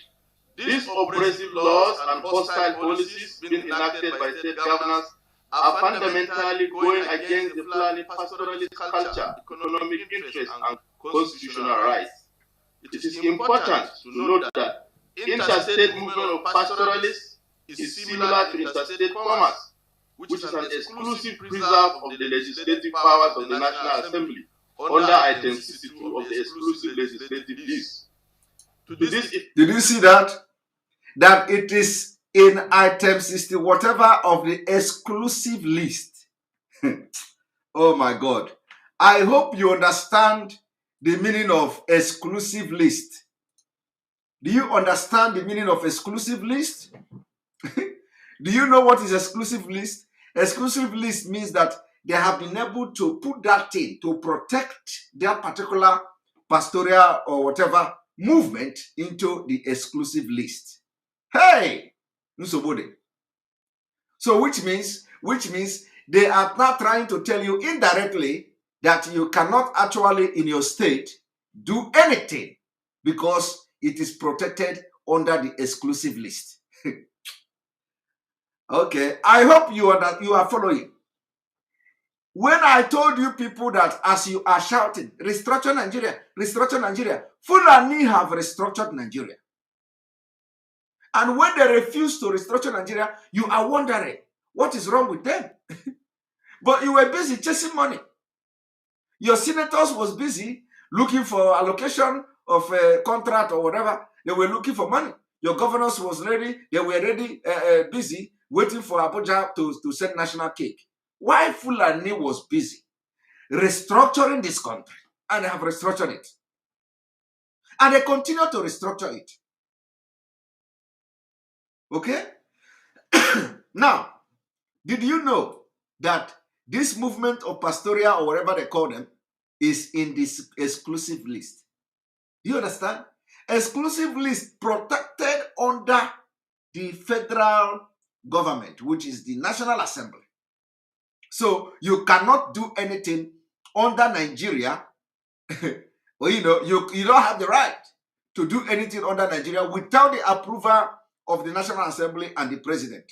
These oppressive laws and hostile policies being enacted by state governors are fundamentally going against the Fulani pastoralist culture, economic interests, and constitutional rights. It is important to note that interstate movement of pastoralists is similar to interstate commerce, which is an exclusive preserve of the legislative powers of the National Assembly under Item 62 of the Exclusive Legislative List. Did you see that? That it is in Item 60 whatever of the exclusive list. Oh my God. I hope you understand the meaning of exclusive list. Do you understand the meaning of exclusive list? Do you know what is exclusive list? Exclusive list means that they have been able to put that thing to protect their particular pastoral or whatever movement into the exclusive list. Hey! Nsobode. So which means they are now trying to tell you indirectly that you cannot actually in your state do anything because it is protected under the exclusive list. Okay, I hope you are following. When I told you people that as you are shouting, restructure Nigeria, Fulani have restructured Nigeria. And when they refuse to restructure Nigeria, you are wondering, what is wrong with them? But you were busy chasing money. Your senators was busy looking for allocation of a contract or whatever. They were looking for money. Your governors was ready. They were ready, busy, waiting for Abuja to send national cake. Why Fulani was busy restructuring this country, and they have restructured it. And they continue to restructure it. Okay? Now, did you know that this movement of pastoral or whatever they call them is in this exclusive list? Do you understand? Exclusive list protected under the federal government, which is the National Assembly. So you cannot do anything under Nigeria. Well, you don't have the right to do anything under Nigeria without the approval of the National Assembly and the president.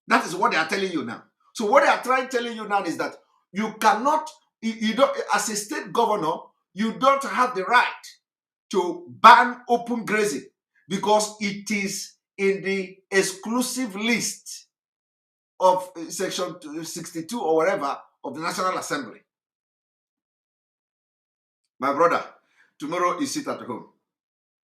That is what they are telling you now. So what they are trying to tell you now is that you cannot, you don't, as a state governor, you don't have the right to ban open grazing because it is in the exclusive list of section 62 or whatever of the National Assembly. My brother, tomorrow is sit at home.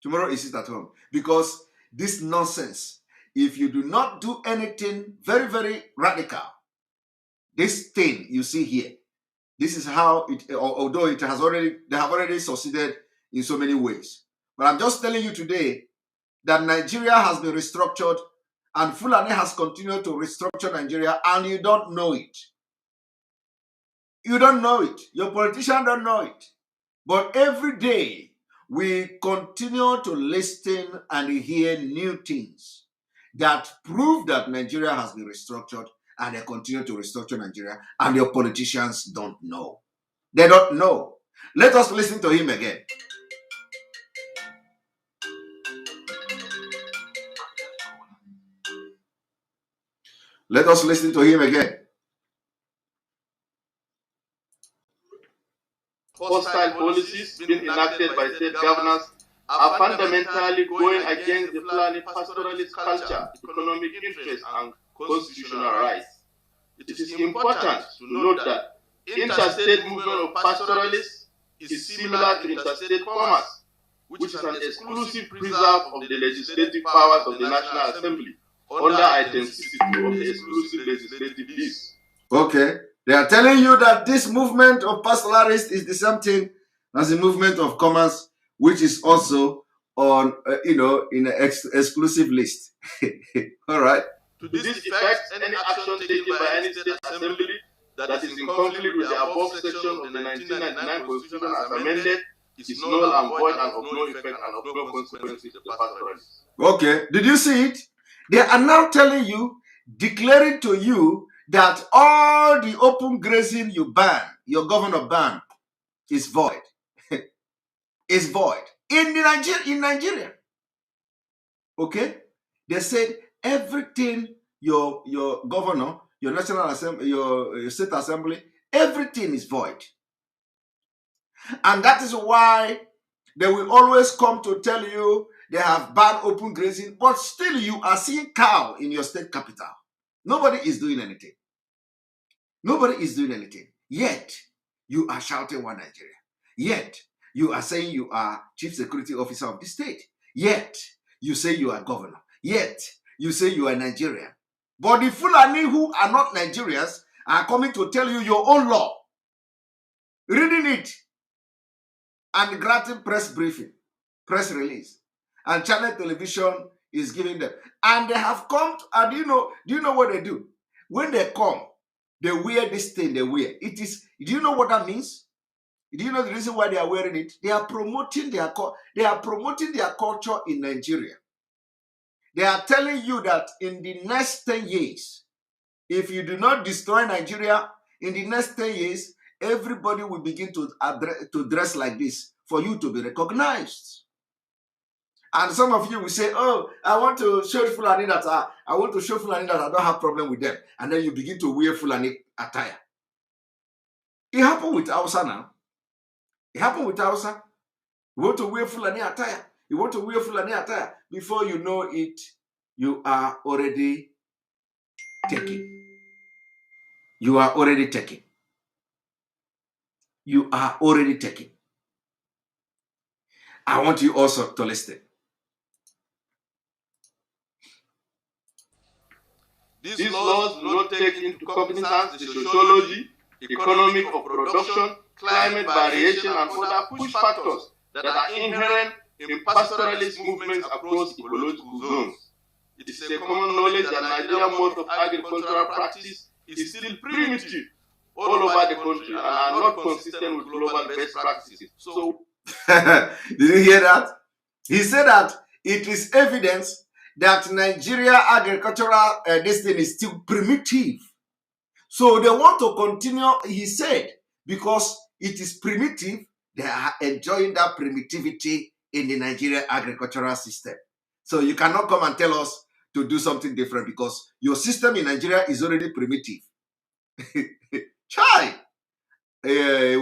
Tomorrow is sit at home. Because this nonsense, if you do not do anything very, very radical, this thing you see here, this is how it, although it has already, they have already succeeded in so many ways. But I'm just telling you today that Nigeria has been restructured and Fulani has continued to restructure Nigeria and you don't know it. You don't know it. Your politicians don't know it. But every day, we continue to listen and hear new things that prove that Nigeria has been restructured and they continue to restructure Nigeria and your politicians don't know. They don't know. Let us listen to him again. Let us listen to him again. Hostile policies being enacted by state governors are fundamentally going against the Fulani pastoralist culture, economic interests, and constitutional rights. It is important to note that interstate movement of pastoralists is similar to interstate commerce, which is an exclusive preserve of the legislative powers of the National Assembly under Item 62 of the exclusive legislative list. Okay. They are telling you that this movement of pastoralists is the same thing as the movement of commerce, which is also on, in an exclusive list. All right. To this effect, any action taken by any state assembly that is in conflict with the above section of the 1999 Constitution as amended is null and void and of no effect and of no consequence to the pastoralists. Okay. Did you see it? They are now telling you, declaring to you that all the open grazing you ban, your governor ban, is void. Is void. In Nigeria. Okay? They said everything your governor, your National Assembly, your state assembly, everything is void. And that is why they will always come to tell you they have banned open grazing, but still you are seeing cow in your state capital. Nobody is doing anything. Nobody is doing anything. Yet, you are shouting one Nigeria. Yet, you are saying you are chief security officer of the state. Yet, you say you are governor. Yet, you say you are Nigerian. But the Fulani who are not Nigerians are coming to tell you your own law. Reading it and granting press briefing, press release. And channel television is giving them. And they have come to, and do you know what they do? When they come, they wear this thing they wear. It is, do you know what that means? Do you know the reason why they are wearing it? They are promoting their culture in Nigeria. They are telling you that in the next 10 years, if you do not destroy Nigeria, in the next 10 years, everybody will begin to dress like this for you to be recognized. And some of you will say, oh, I want to show Fulani that I don't have problem with them. And then you begin to wear Fulani attire. It happened with Hausa now. It happened with Hausa. You want to wear Fulani attire. You want to wear Fulani attire. Before you know it, you are already taken. You are already taken. You are already taken. I want you also to listen. These laws do not take into cognizance the sociology, economic of production, climate variation, and other push factors that are inherent in pastoralist movements across ecological zones. It is a common knowledge that Nigerian mode of agricultural practice is still primitive all over the country and are not consistent with global best practices. So, did you hear that? He said that it is evidence that Nigeria agricultural destiny is still primitive. So they want to continue, he said, because it is primitive, they are enjoying that primitivity in the Nigerian agricultural system. So you cannot come and tell us to do something different because your system in Nigeria is already primitive. Chai! He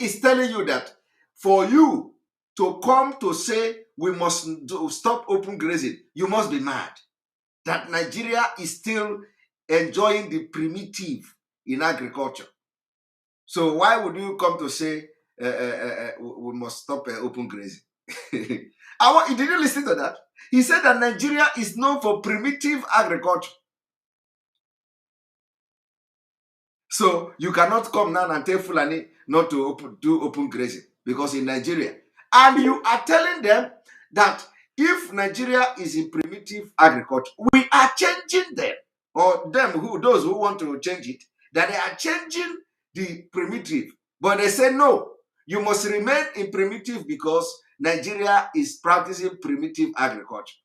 is telling you that for you to come to say we must stop open grazing, you must be mad. That Nigeria is still enjoying the primitive in agriculture. So why would you come to say we must stop open grazing? Did you listen to that? He said that Nigeria is known for primitive agriculture. So you cannot come now and tell Fulani not to do open grazing because in Nigeria. And you are telling them that if Nigeria is in primitive agriculture, we are changing them. Or those who want to change it, that they are changing the primitive. But they say, no, you must remain in primitive because Nigeria is practicing primitive agriculture.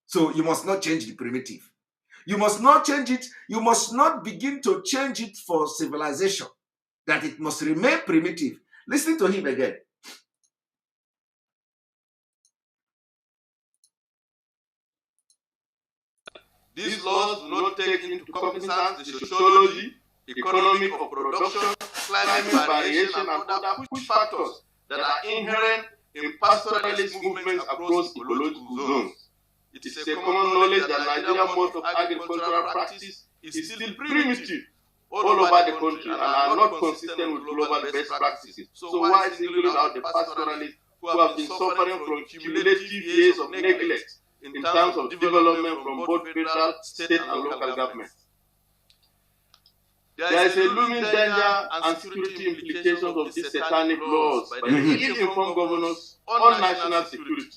So you must not change the primitive. You must not change it. You must not begin to change it for civilization. That it must remain primitive. Listen to him again. These laws do not take into cognizance the sociology, economic of production, climate variation, and other push factors that are inherent in pastoralist movements across ecological zones. It is a common knowledge that Nigerian mode of agricultural practice is still primitive all over the country and are not consistent with global best practices. So why singling out the pastoralists who have been suffering from cumulative years of neglect in terms of development from both federal, state, and local governments? There is a looming danger and security implications of these satanic laws by the ill-informed governors on national security.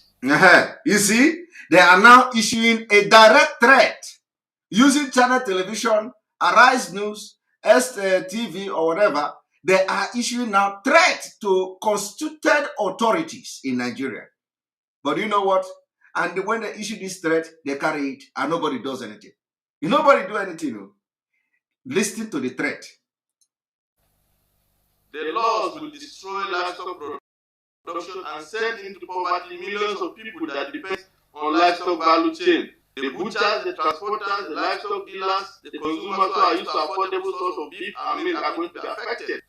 You see, they are now issuing a direct threat using Channel Television, Arise News, STV, or whatever. They are issuing now threat to constituted authorities in Nigeria. But you know what? And when they issue this threat, they carry it and nobody does anything. Nobody do anything. No? Listen to the threat. The laws will destroy livestock production and send into poverty millions of people that depend on livestock value chain. The butchers, the transporters, the livestock dealers, the consumers who are used to affordable source of beef and milk are going to be affected.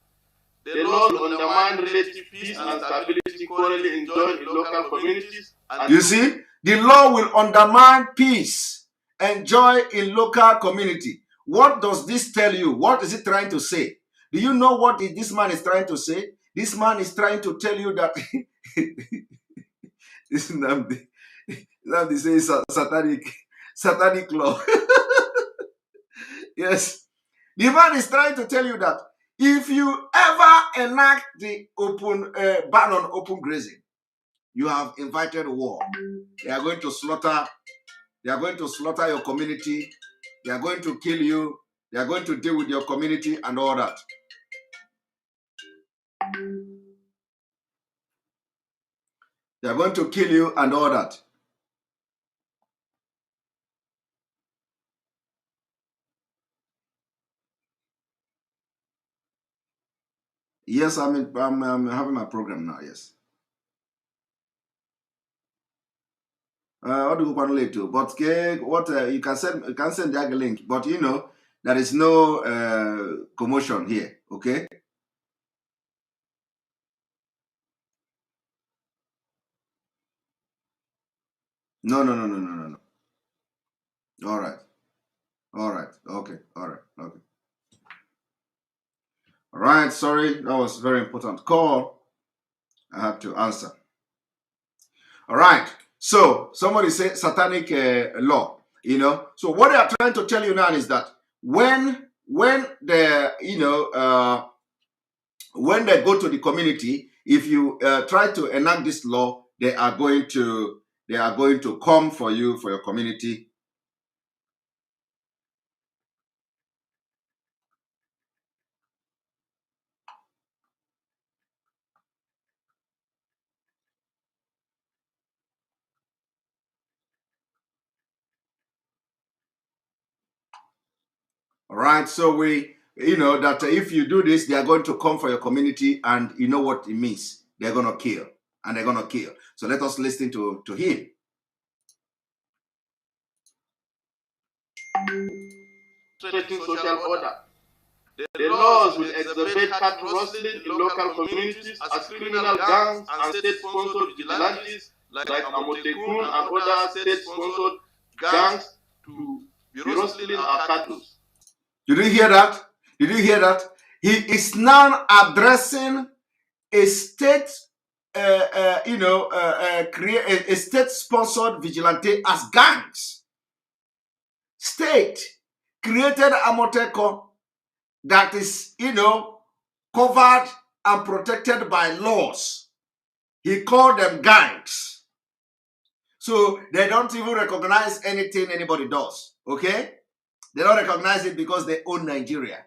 The laws will undermine relative peace and stability currently enjoyed in local communities. You see, the law will undermine peace enjoyed in local community. What does this tell you? What is it trying to say? Do you know what this man is trying to say? This man is trying to tell you that this Nnamdi says satanic law. Yes. The man is trying to tell you that if you ever enact the ban on open grazing, you have invited war. They are going to slaughter. They are going to slaughter your community. They are going to kill you. They are going to deal with your community and all that. They are going to kill you and all that. Yes, I'm having my program now. Yes. What do you want later? But what you can send the link. But you know there is no commotion here. Okay. No. All right. Okay. All right. Okay. All right. Sorry, that was a very important call. I have to answer. All right. So somebody say satanic law, you know. So what they are trying to tell you now is that when the when they go to the community, if you try to enact this law, they are going to come for you, for your community. All right, so we, you know, that if you do this, they are going to come for your community, and you know what it means. They're going to kill, and they're going to kill. So let us listen to him. Threatening social order. The laws will exacerbate cattle rustling in local communities as criminal gangs and state-sponsored vigilantes like Amotekun and other state-sponsored gangs to be rustling our cattle. Did you hear that? Did you hear that? He is now addressing a state, a state-sponsored vigilante as gangs. State created Amotekun that is, covered and protected by laws. He called them gangs. So they don't even recognize anything anybody does, okay? They don't recognize it because they own Nigeria,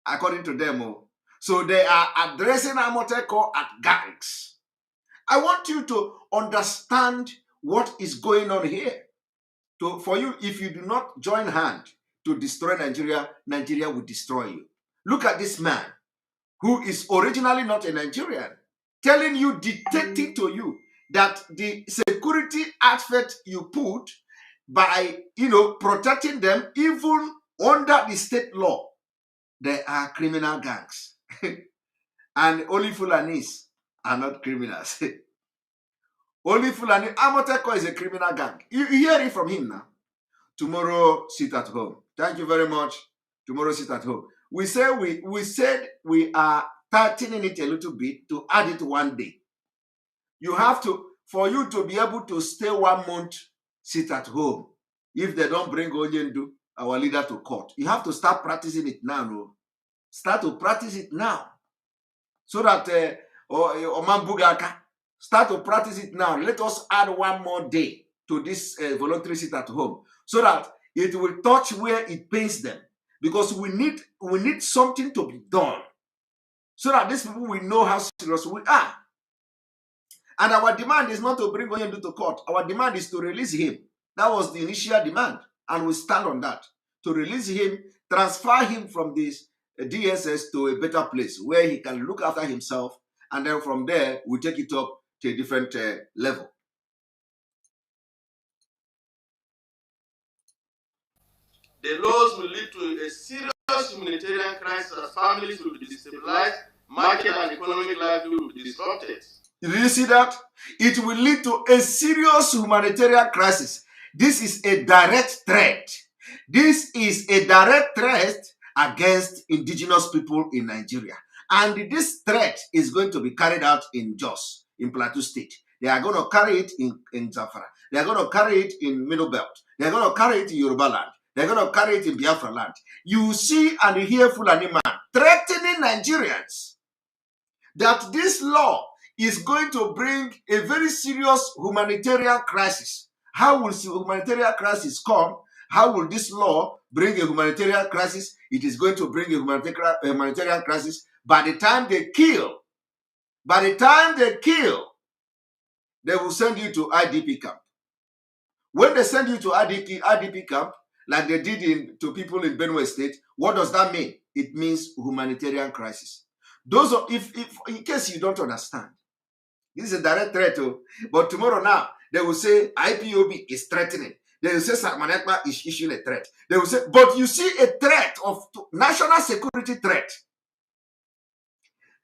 according to them. So they are addressing Amotekun as gangs. I want you to understand what is going on here. For you, if you do not join hand to destroy Nigeria, Nigeria will destroy you. Look at this man who is originally not a Nigerian, telling you, dictating to you that the security outfit you put by, protecting them, even under the state law, they are criminal gangs. And only Fulanis are not criminals. Only Fulani. Amotekun is a criminal gang. You hear it from him now. Tomorrow, sit at home. Thank you very much. Tomorrow, sit at home. We said we are tightening it a little bit to add it one day. You have to, for you to be able to stay 1 month, sit at home. If they don't bring Onyendu, our leader, to court, you have to start practicing it now. No? Start to practice it now. So that Oman Bugaka, start to practice it now. Let us add 1 more day to this voluntary sit at home, so that it will touch where it pains them. Because we need something to be done, so that these people will know how serious we are. And our demand is not to bring Onyendu to court. Our demand is to release him. That was the initial demand, and we stand on that. To release him, transfer him from this DSS to a better place where he can look after himself, and then from there we take it up to a different level. The laws will lead to a serious humanitarian crisis as families will be destabilized, market and economic life will be disrupted. Did you see that? It will lead to a serious humanitarian crisis. This is a direct threat. This is a direct threat against indigenous people in Nigeria. And this threat is going to be carried out in Jos, in Plateau State. They are going to carry it in Zamfara. They are going to carry it in Middle Belt. They are going to carry it in Yoruba land. They're going to carry it in Biafra land. You see and hear Fulani man threatening Nigerians that this law is going to bring a very serious humanitarian crisis. How will humanitarian crisis come? How will this law bring a humanitarian crisis? It is going to bring a humanitarian crisis by the time they kill. By the time they kill, they will send you to IDP camp. When they send you to IDP camp, like they did to people in Benue State, what does that mean? It means humanitarian crisis. Those are, if in case you don't understand, this is a direct threat. But tomorrow now, they will say IPOB is threatening. They will say Salman Ekpa is issuing a threat. They will say, but you see a threat of national security threat.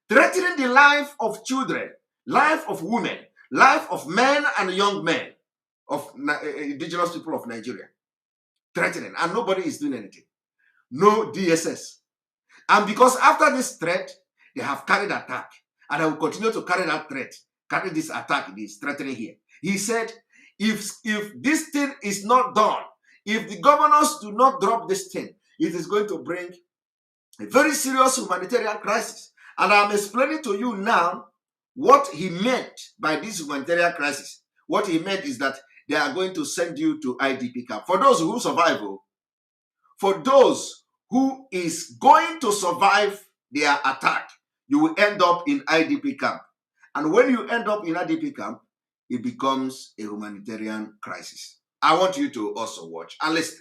Threatening the life of children, life of women, life of men and young men of indigenous people of Nigeria. Threatening, and nobody is doing anything. No DSS. And because after this threat, they have carried attack, and I will continue to carry that threat, carry this attack, this threatening here. He said, If this thing is not done, if the governors do not drop this thing, it is going to bring a very serious humanitarian crisis. And I'm explaining to you now what he meant by this humanitarian crisis. What he meant is that they are going to send you to IDP camp. For those who survive, for those who is going to survive their attack, you will end up in IDP camp. And when you end up in IDP camp, it becomes a humanitarian crisis. I want you to also watch and listen.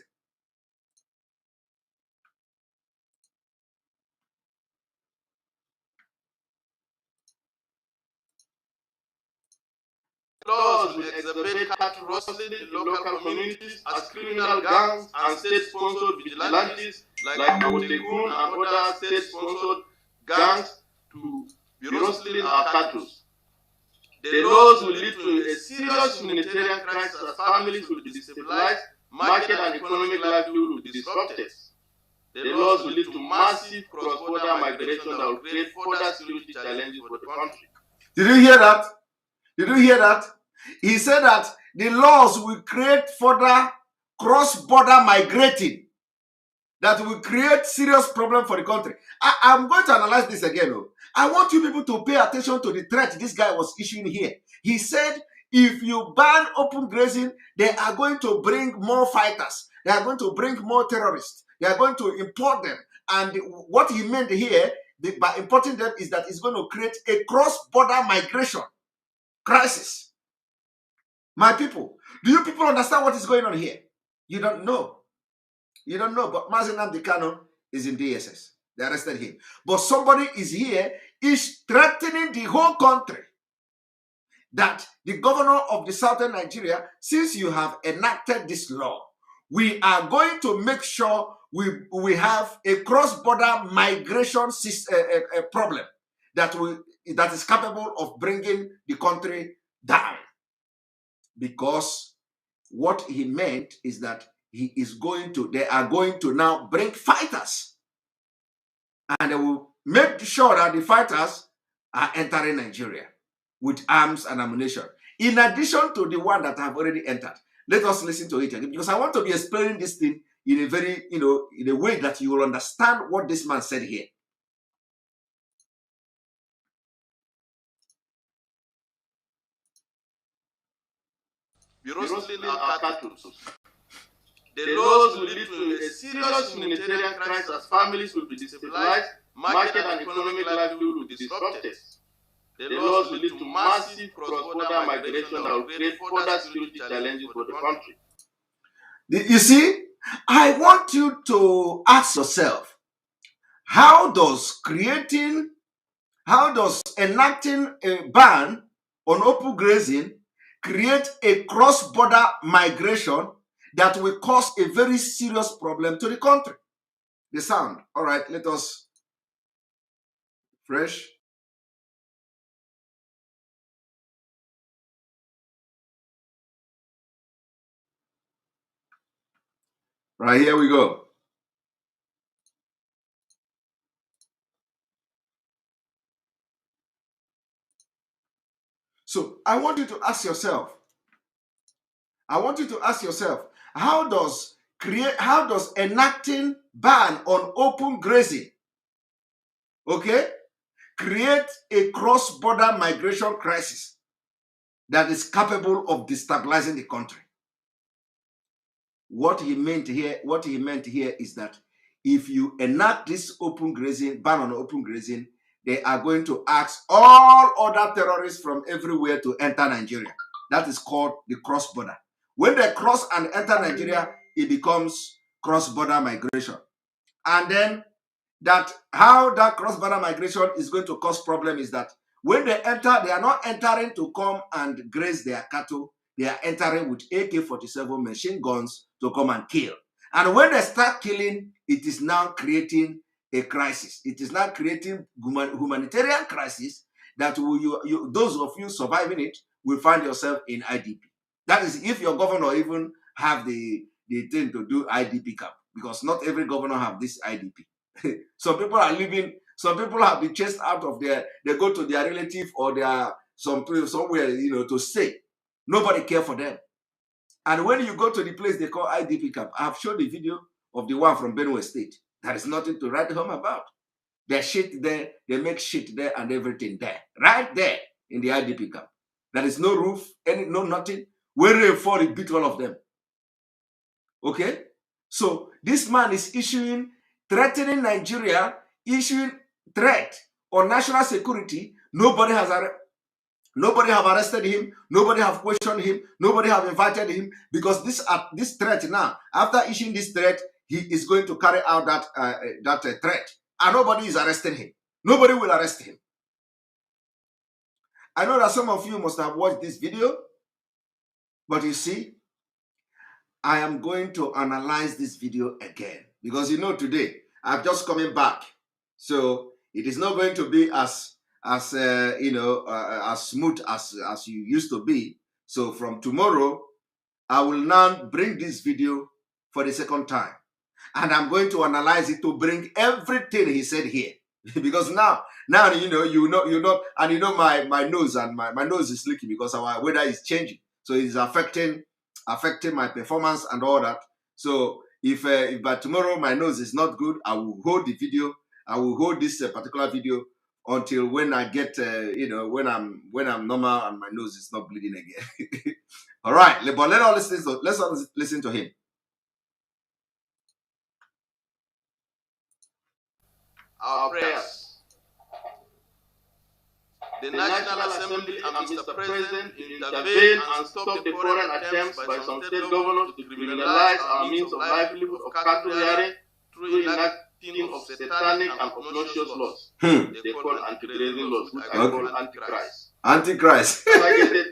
Laws will exacerbate cattle rustling in local communities as criminal gangs and state-sponsored vigilantes like Amotekun and other state-sponsored gangs to be rustling our cattle. The laws will lead to a serious humanitarian crisis as families will be destabilized, market and economic livelihood will be disrupted. The laws will lead to massive cross-border migration that will create further security challenges for the country. Did you hear that? Did you hear that? He said that the laws will create further cross-border migrating that will create serious problem for the country. I'm going to analyze this again. I want you people to pay attention to the threat this guy was issuing here. He said, if you ban open grazing, they are going to bring more fighters. They are going to bring more terrorists. They are going to import them. And what he meant here by importing them is that it's going to create a cross-border migration crisis. My people, do you people understand what is going on here? You don't know. You don't know, but Mazi Nnamdi Kanu is in DSS. They arrested him. But somebody is here, is threatening the whole country that the governor of the southern Nigeria, since you have enacted this law, we are going to make sure we have a cross-border migration problem that is capable of bringing the country down. Because what he meant is that they are going to now bring fighters, and they will make sure that the fighters are entering Nigeria with arms and ammunition, in addition to the one that have already entered. Let us listen to it again, because I want to be explaining this thing in a very, in a way that you will understand what this man said here. Be rustling our cattle. The laws will lead to a serious humanitarian crisis as families will be destabilized, market and economic livelihood will be disrupted. The laws will lead to massive cross-border migration that will create further security challenges for the country. You see, I want you to ask yourself, how does enacting a ban on open grazing create a cross-border migration that will cause a very serious problem to the country? The sound. All right, let us fresh. Right, here we go. So I want you to ask yourself, how does enacting ban on open grazing, okay, create a cross-border migration crisis that is capable of destabilizing the country? What he meant here is that if you enact this ban on open grazing, they are going to ask all other terrorists from everywhere to enter Nigeria. That is called the cross-border. When they cross and enter Nigeria, it becomes cross-border migration. And then how that cross-border migration is going to cause problem is that when they enter, they are not entering to come and graze their cattle. They are entering with AK-47 machine guns to come and kill. And when they start killing, it is now creating a crisis. It is now creating humanitarian crisis that those of you surviving it will find yourself in IDP. That is if your governor even have the thing to do IDP camp, because not every governor have this IDP. Some people are living, some people have been chased out of they go to their relative or somewhere, to stay. Nobody care for them. And when you go to the place they call IDP camp, I have shown the video of the one from Benue State. There is nothing to write home about. There's shit there, they make shit there and everything there. Right there in the IDP camp. There is no roof, no nothing. When rain fall, it beat all of them. Okay? So this man is threatening Nigeria, issuing threat on national security. Nobody have arrested him. Nobody have questioned him. Nobody have invited him, because this threat now, after issuing this threat, he is going to carry out that threat, and nobody is arresting him. Nobody will arrest him. I know that some of you must have watched this video, but you see, I am going to analyze this video again, because today I'm just coming back, so it is not going to be as smooth as you used to be. So from tomorrow, I will now bring this video for the second time, and I'm going to analyze it to bring everything he said here, because now and my nose and my nose is leaking because our weather is changing, so it's affecting my performance and all that. So if by tomorrow my nose is not good, I will hold the video. I will hold this particular video until when I get when I'm normal and my nose is not bleeding again. All right, but let's all listen to him. Our prayers. The National Assembly and Mr. President intervene and stop the foreign attempts by some state governors to criminalize our means of livelihood of cattle rearing through enacting of satanic and obnoxious laws. They call anti-grazing laws, which I call antichrist. Antichrist. Targeted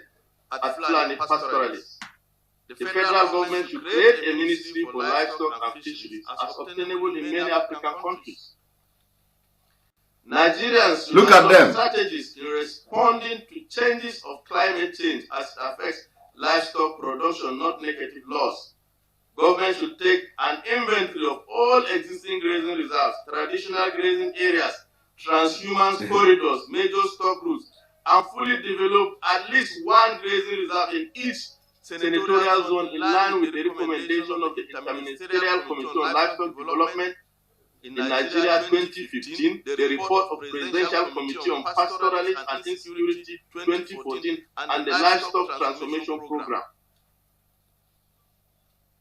at Fulani pastoralists. The federal government should create a ministry for livestock and fisheries as obtainable in many African countries. Nigerians look at them. Strategies in responding to changes of climate change as it affects livestock production, not negative laws. Government should take an inventory of all existing grazing reserves, traditional grazing areas, transhumance corridors, major stock routes, and fully develop at least one grazing reserve in each senatorial zone in line with the recommendation of the Interministerial Committee on Livestock Development in Nigeria 2015, the report of Presidential Committee on Pastoralism and Insecurity 2014, and the Livestock Transformation Program.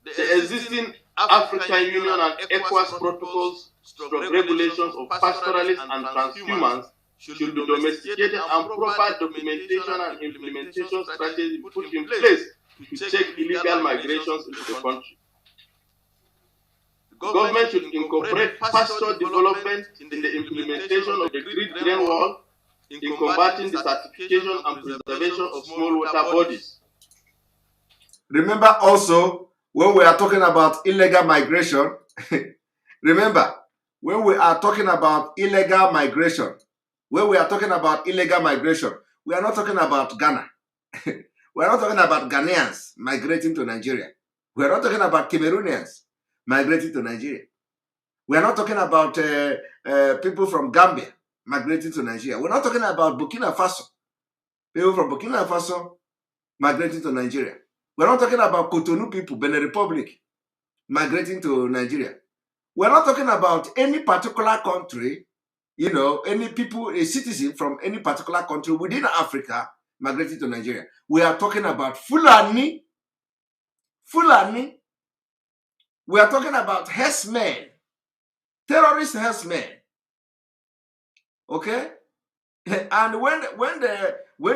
The existing African Union and ECOWAS protocols, regulations of pastoralists and transhumans should be domesticated, and proper documentation and implementation strategies put in place to check illegal migrations into the country. The government should incorporate pasture development in the implementation of the grid drain wall, in combating the certification and preservation of small water bodies. Remember also, when we are talking about illegal migration, remember, when we are talking about illegal migration, we are not talking about Ghana. We are not talking about Ghanaians migrating to Nigeria. We are not talking about Cameroonians migrating to Nigeria. We are not talking about people from Gambia migrating to Nigeria. We're not talking about Burkina Faso. People from Burkina Faso migrating to Nigeria. We're not talking about Cotonou people, Benin Republic, migrating to Nigeria. We're not talking about any particular country, any people, a citizen from any particular country within Africa migrating to Nigeria. We are talking about Fulani. We are talking about herdsmen, terrorist herdsmen. Okay? And when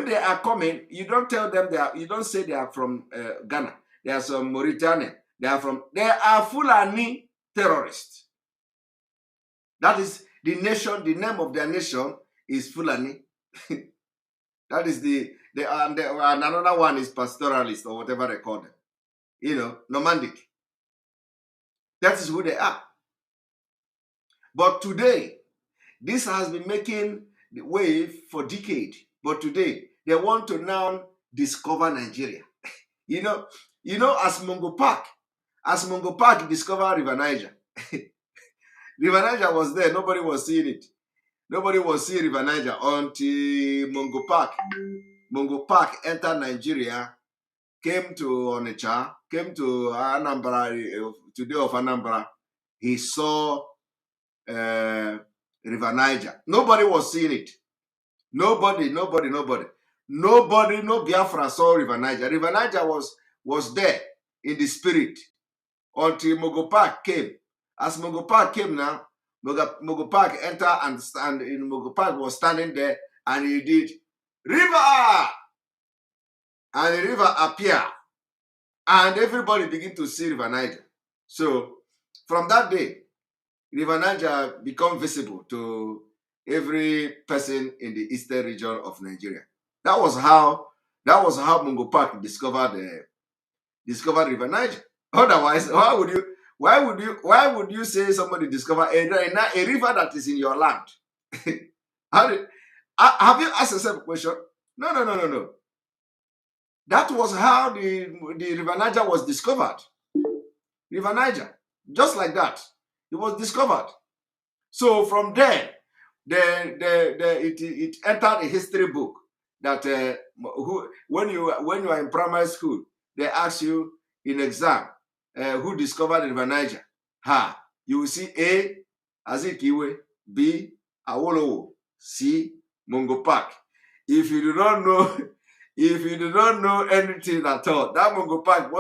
they are coming, you don't tell them you don't say they are from Ghana. They are from Mauritania. They are Fulani terrorists. That is the nation. The name of their nation is Fulani. That is and another one is pastoralist or whatever they call them. Nomadic. That is who they are. But today, this has been making the wave for decades. But today, they want to now discover Nigeria. As Mungo Park discovered River Niger. River Niger was there. Nobody was seeing it. Nobody was seeing River Niger until Mungo Park entered Nigeria came to Onitsha, came to Anambra, today of Anambra, he saw River Niger. Nobody was seeing it. Nobody, no Biafra saw River Niger. River Niger was there in the spirit until Mogopak came. As Mogopak came now, Mogopak entered and stand in Mogopak was standing there and he did river, and the river appeared and everybody began to see River Niger. So from that day, River Niger become visible to every person in the eastern region of Nigeria. That was how Mungo Park discovered River Niger. Otherwise, why would you say somebody discovered a river that is in your land? Have you asked yourself a question? No. That was how the River Niger was discovered. River Niger, just like that, it was discovered. So from there, it entered a history book that when you are in primary school, they ask you in exam who discovered the River Niger. You will see A, Azikiwe, B, Awolowo, C, Mungo Park. If you do not know anything at all, that Mungo Park,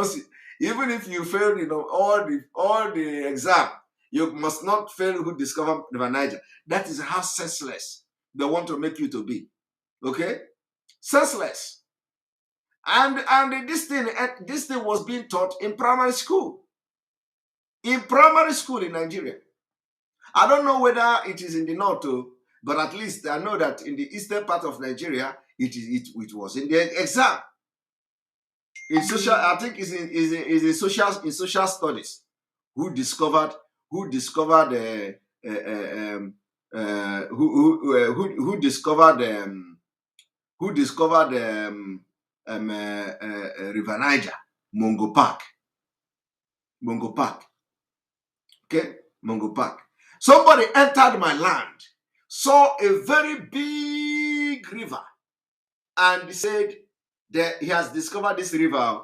even if you failed all the exam, you must not fail who discovered River Niger. That is how senseless they want to make you to be. Okay? Senseless. And this thing was being taught in primary school. In primary school in Nigeria. I don't know whether it is in the north too, but at least I know that in the eastern part of Nigeria, it was in the exam. In social, I think is in social studies. Who discovered River Niger? Mungo Park. Okay, Mungo Park. Somebody entered my land, saw a very big river, and he said that he has discovered this river.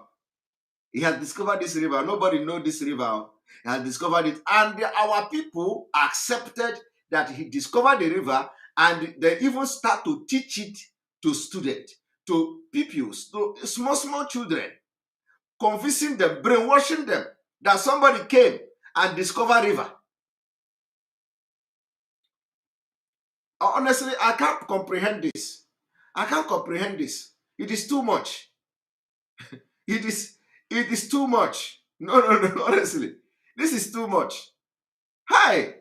Nobody knows this river. He has discovered it. And our people accepted that he discovered the river, and they even start to teach it to students, to pupils, to small children, convincing them, brainwashing them that somebody came and discovered river. Honestly, I can't comprehend this. It is too much. It is too much. No, honestly. This is too much. Hi.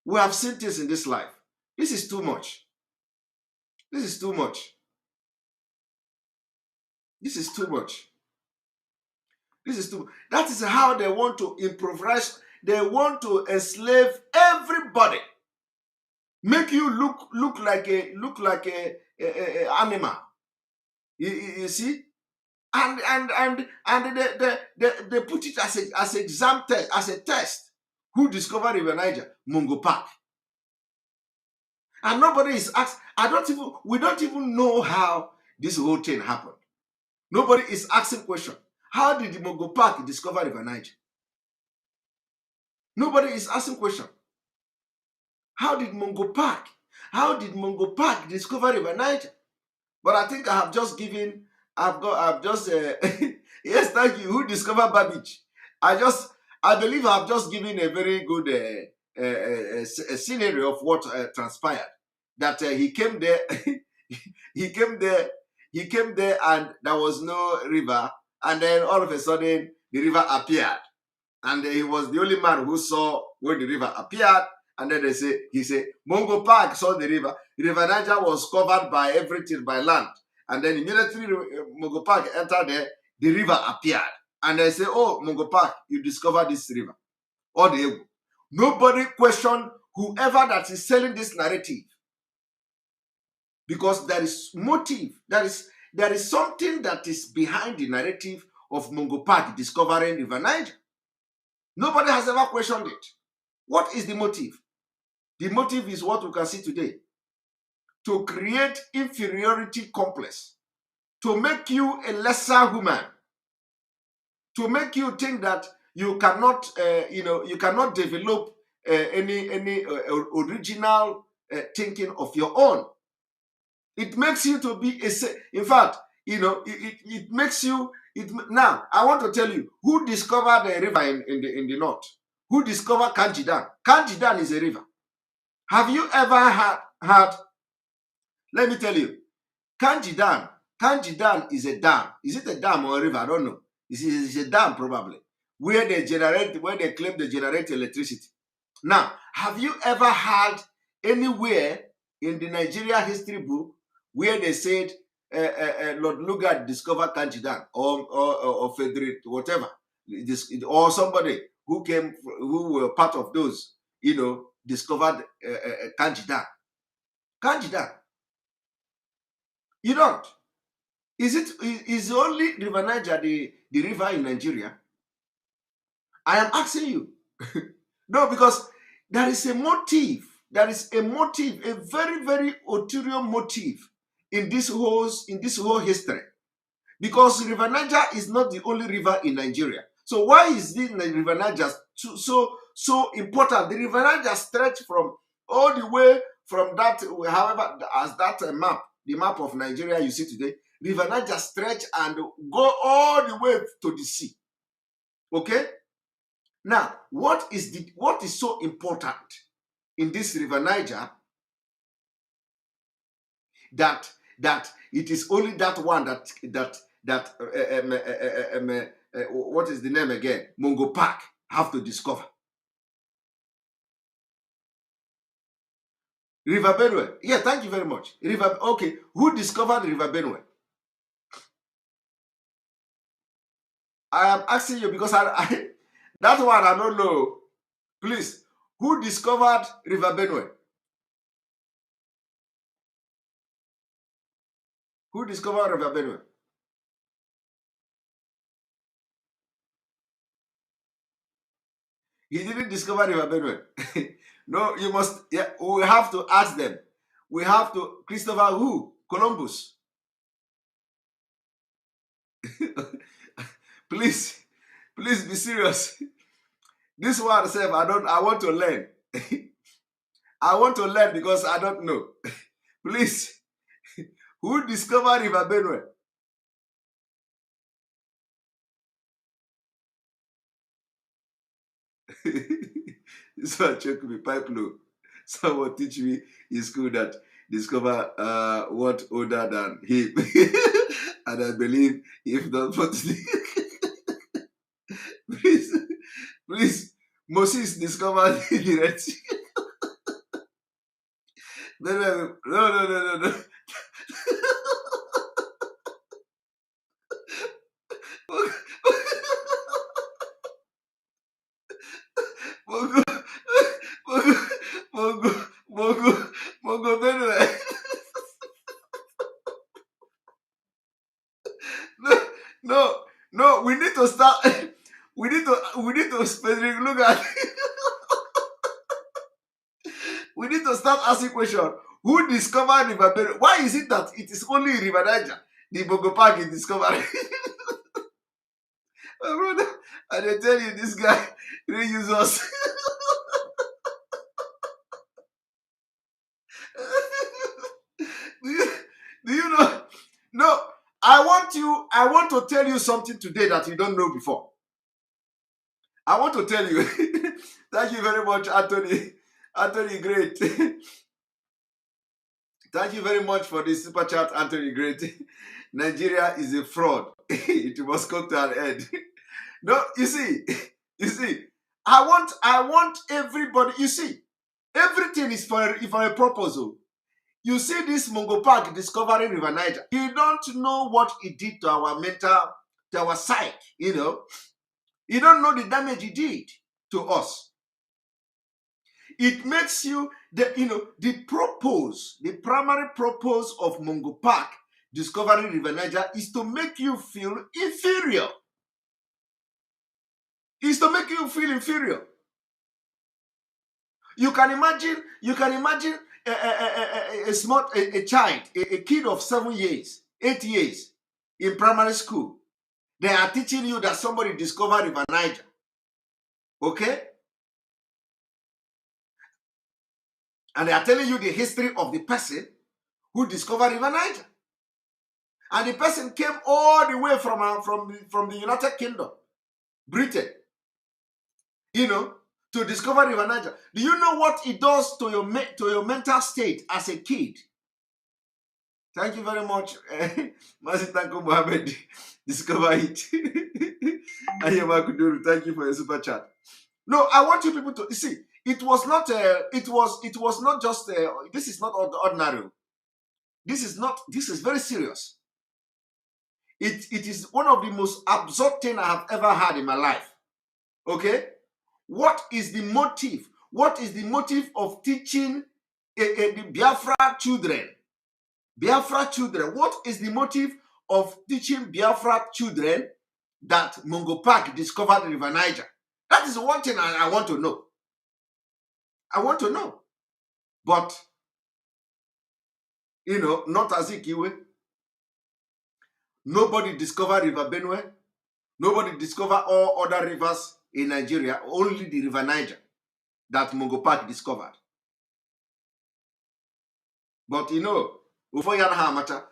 We have seen this in this life. This is too much. That is how they want to improvise. They want to enslave everybody. Make you look like a animal. You see? And they put it as exam test, as a test. Who discovered River Niger? Mungo Park. And nobody is asked. We don't even know how this whole thing happened. Nobody is asking question. How did Mungo Park discover River Niger? Nobody is asking question. How did Mungo Park discover River Niger? But I think I have just given. Yes, thank you. Who discovered Babbage? I believe I have just given a very good scenario of what transpired. That he came there, he came there, and there was no river, and then all of a sudden the river appeared, and he was the only man who saw when the river appeared. And then he said, Mungo Park saw the river. The River Niger was covered by everything, by land. And then immediately Mungo Park entered there, the river appeared. And they say, oh, Mungo Park, you discovered this river. Or the ego. Nobody questioned whoever that is selling this narrative. Because there is motive. There is something that is behind the narrative of Mungo Park discovering River Niger. Nobody has ever questioned it. What is the motive? The motive is what we can see today. To create inferiority complex to make you a lesser human, to make you think that you cannot, you cannot develop any original thinking of your own. It makes you to be in fact, it makes you. Now, I want to tell you who discovered the river in the north. Who discovered Kanjidan? Kanjidan is a river. Have you ever had? Let me tell you, Kanjidan. Kanjidan is a dam. Is it a dam or a river? I don't know. It's a dam probably, where they claim they generate electricity. Now, have you ever had anywhere in the Nigeria history book where they said Lord Lugard discovered Kanjidan or Frederick, whatever, or somebody who were part of those, discovered Kanjidan? Kanjidan. You don't. Is only River Niger the river in Nigeria? I am asking you. No, because there is a motive. There is a motive, a very, very ulterior motive in this whole history. Because River Niger is not the only river in Nigeria. So why is the River Niger so important? The River Niger stretch from all the way from that, however, as that map, the map of Nigeria you see today, River Niger stretch and go all the way to the sea. Okay? Now, what is so important in this River Niger that it is only that one what is the name again? Mungo Park have to discover. River Benue. Yeah, thank you very much. Okay, who discovered River Benue? I am asking you because I that one I don't know. Please, who discovered River Benue? Who discovered River Benue? He didn't discover River Benue. No, you must. Yeah, we have to ask them. We have to. Christopher who? Columbus. Please be serious. This one said, I want to learn. I want to learn because I don't know. Please, who discovered River Benue? This one check me pipe low. Someone teach me in school that discover what older than him. And I believe if not for today. Please, Moses discovered the Red Sea. No. Mongo Benue. No, we need to start. We need to specific look at. We need to start asking question. Who discovered River Benue? Why is it that it is only River Niger, the Bongo Park is discovered? My brother, and they tell you this guy really use us. Do you know? No, I want to tell you something today that you don't know before. I want to tell you. Thank you very much, Anthony. Anthony, great. Thank you very much for this super chat, Anthony, great. Nigeria is a fraud. It must come to an end. No, you see, I want everybody, you see, everything is for a proposal. You see this Mungo Park discovering River Niger. You don't know what it did to our mental, to our psyche, you know. You don't know the damage it did to us. It makes you, the primary purpose of Mungo Park discovering River Niger is to make you feel inferior. Is to make you feel inferior. You can imagine a child, a kid of 7 years, 8 years, in primary school, they are teaching you that somebody discovered River Niger. Okay? And they are telling you the history of the person who discovered River Niger. And the person came all the way from the United Kingdom, Britain, to discover River Niger. Do you know what it does to your mental state as a kid? Thank you very much, Masitanko Mohammed. Discover it. Ayema Kuduru, thank you for your super chat. No, I want you people to see. It was not. It was not just. This is not ordinary. This is very serious. It is one of the most absurd things I have ever had in my life. Okay, what is the motive? What is the motive of teaching the Biafra children? Biafra children. What is the motive of teaching Biafra children that Mungo Park discovered the River Niger? That is one thing I want to know. I want to know. But, not Azikiwe. Nobody discovered River Benue. Nobody discovered all other rivers in Nigeria. Only the River Niger that Mungo Park discovered. But before matter,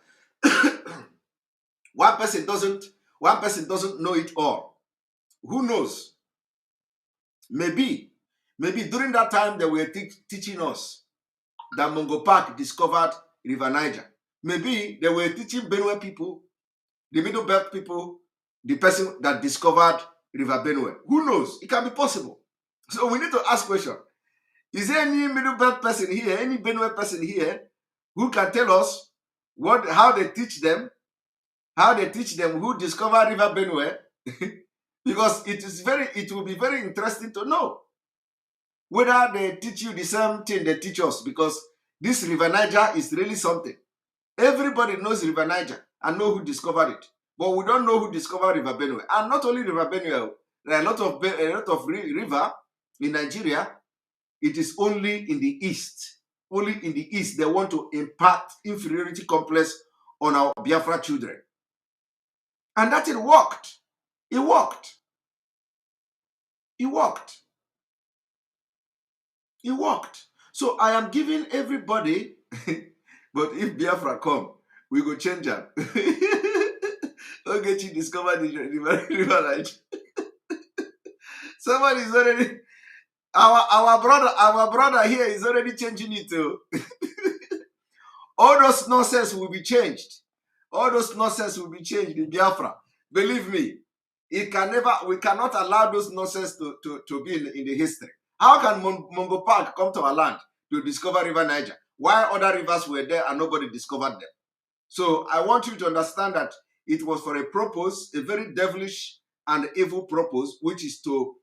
one person doesn't know it all. Who knows? Maybe during that time they were teaching us that Mungo Park discovered River Niger. Maybe they were teaching Benue people, the Middle Belt people, the person that discovered River Benue. Who knows? It can be possible. So we need to ask question. Is there any Middle Belt person here, any Benue person here, who can tell us how they teach them who discovered River Benue? Because it will be very interesting to know whether they teach you the same thing they teach us, because this River Niger is really something. Everybody knows River Niger and know who discovered it, but we don't know who discovered River Benue. And not only River Benue, there are a lot of river in Nigeria. It is only in the east. Only in the east they want to impart inferiority complex on our Biafra children. And that it worked. It worked. It worked. It worked. So I am giving everybody, but if Biafra come, we go change them. Okay, you discover the River Niger. Somebody is already, our brother here is already changing it too. All those nonsense will be changed. All those nonsense will be changed in Biafra. Believe me, we cannot allow those nonsense to be in the history. How can Mungo Park come to our land to discover River Niger? Why other rivers were there and nobody discovered them? So I want you to understand that it was for a purpose, a very devilish and evil purpose, which is to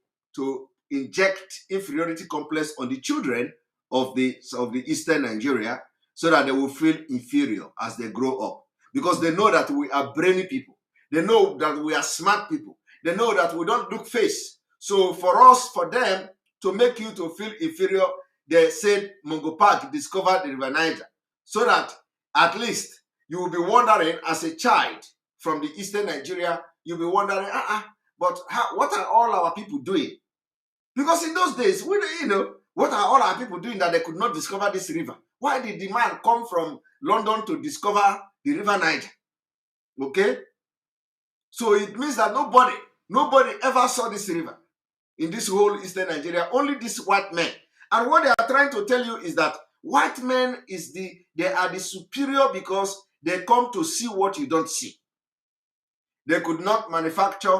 inject inferiority complex on the children of the Eastern Nigeria, so that they will feel inferior as they grow up. Because they know that we are brainy people. They know that we are smart people. They know that we don't look face. So for them to make you to feel inferior, they said Mungo Park discovered the River Niger. So that at least you will be wondering, as a child from the Eastern Nigeria, you'll be wondering, but what are all our people doing? Because in those days, what are all our people doing that they could not discover this river? Why did the man come from London to discover the River Niger? Okay? So it means that nobody ever saw this river in this whole Eastern Nigeria, only these white men. And what they are trying to tell you is that white men they are the superior because they come to see what you don't see. They could not manufacture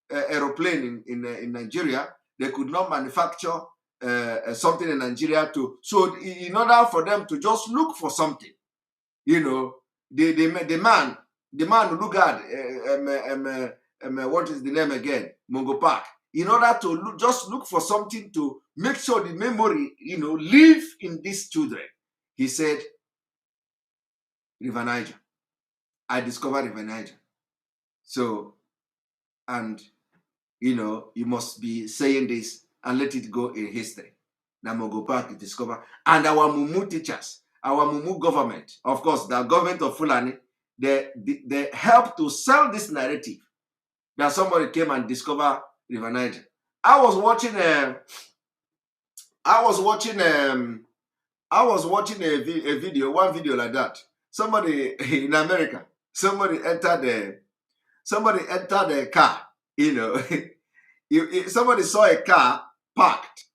aeroplane in Nigeria. They could not manufacture something in Nigeria too. So in order for them to just look for something, the man look at what is the name again? Mungo Park. In order to just look for something to make sure the memory, live in these children. He said, River Niger. I discovered River Niger. So, and you must be saying this and let it go in history. Now Mungo Park is discovered. And our Mumu teachers, our Mumu government, of course, the government of Fulani, they helped to sell this narrative that somebody came and discovered River Niger. I was watching a video, one video like that. Somebody in America, somebody entered the car, you know. Somebody saw a car parked,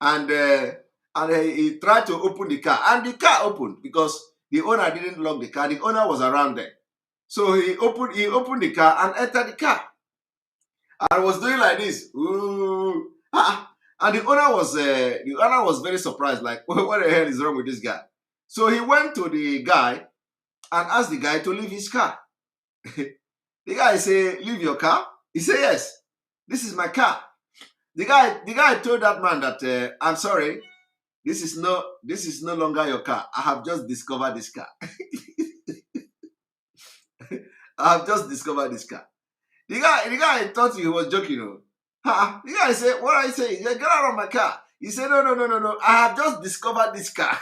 and he tried to open the car, and the car opened because the owner didn't lock the car. The owner was around there, so he opened the car and entered the car. I was doing like this, ooh, and the owner was very surprised, like, what the hell is wrong with this guy? So he went to the guy and asked the guy to leave his car. The guy said, "Leave your car?" He said, "Yes, this is my car." The guy told that man that, "I'm sorry, this is no longer your car. I have just discovered this car." I have just discovered this car. The guy thought he was joking. The guy said, "What are you saying? Get out of my car." He said, No. I have just discovered this car."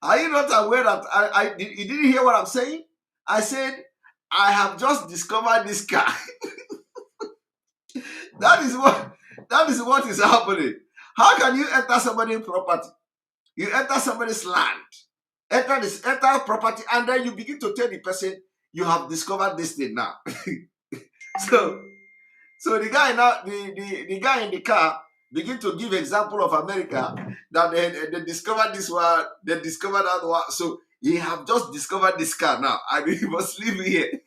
Are you not aware that you didn't hear what I'm saying? I said, "I have just discovered this car." That is what is happening. How can you enter somebody's property? You enter somebody's land, enter property, and then you begin to tell the person you have discovered this thing now. So the guy now, the guy in the car begin to give example of America that they discovered this one, they discovered that one. So he have just discovered this car now, and he must live here.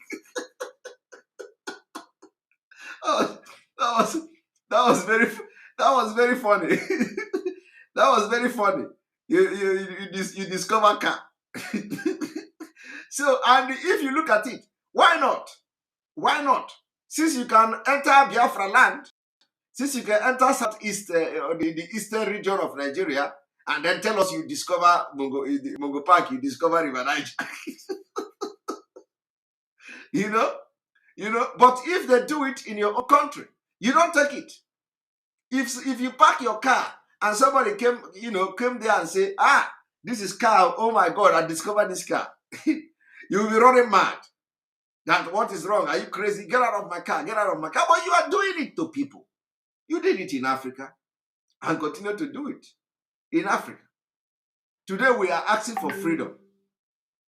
Oh, that was very funny. That was very funny. You discover car. So, and if you look at it, why not? Why not? Since you can enter Biafra land, since you can enter southeast, the eastern region of Nigeria, and then tell us you discover Mongo Park, you discover River Niger. you know. But if they do it in your own country, you don't take it. If you park your car and somebody came there and say, this is car, oh my God, I discovered this car. You'll be running mad. That what is wrong? Are you crazy? Get out of my car, get out of my car. But you are doing it to people. You did it in Africa and continue to do it in Africa. Today we are asking for freedom.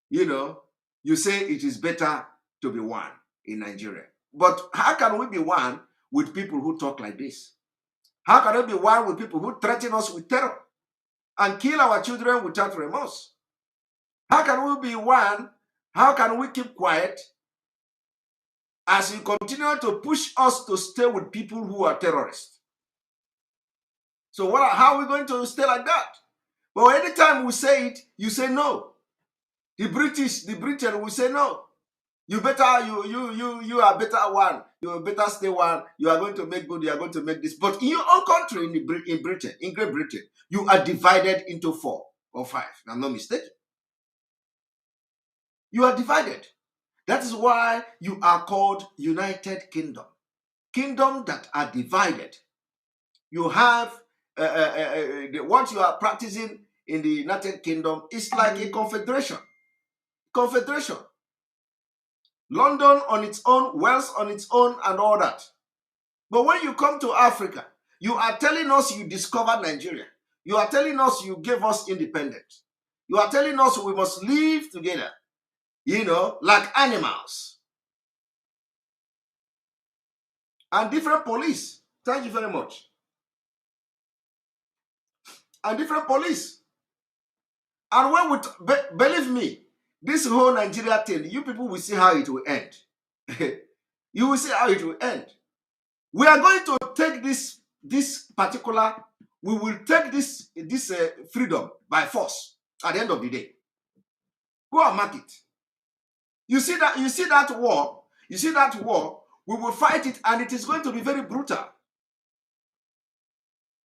You say it is better to be one in Nigeria. But how can we be one with people who talk like this? How can we be one with people who threaten us with terror and kill our children without remorse? How can we be one? How can we keep quiet as you continue to push us to stay with people who are terrorists? So how are we going to stay like that? But anytime we say it, you say no. The Britain will say no. You are better one. You better stay one. You are going to make good. You are going to make this. But in your own country, in Great Britain, you are divided into 4 or 5. I'm not mistaken. You are divided. That is why you are called United Kingdom. Kingdom that are divided. You have what you are practicing in the United Kingdom is like a confederation. Confederation. London on its own, Wales on its own, and all that. But when you come to Africa, you are telling us you discovered Nigeria. You are telling us you gave us independence. You are telling us we must live together, like animals. And different police. Thank you very much. And different police. And when believe me, this whole Nigeria thing, you people will see how it will end. You will see how it will end. We are going to take this particular, we will take this freedom by force at the end of the day. Go and mark it. You see that war, we will fight it, and it is going to be very brutal.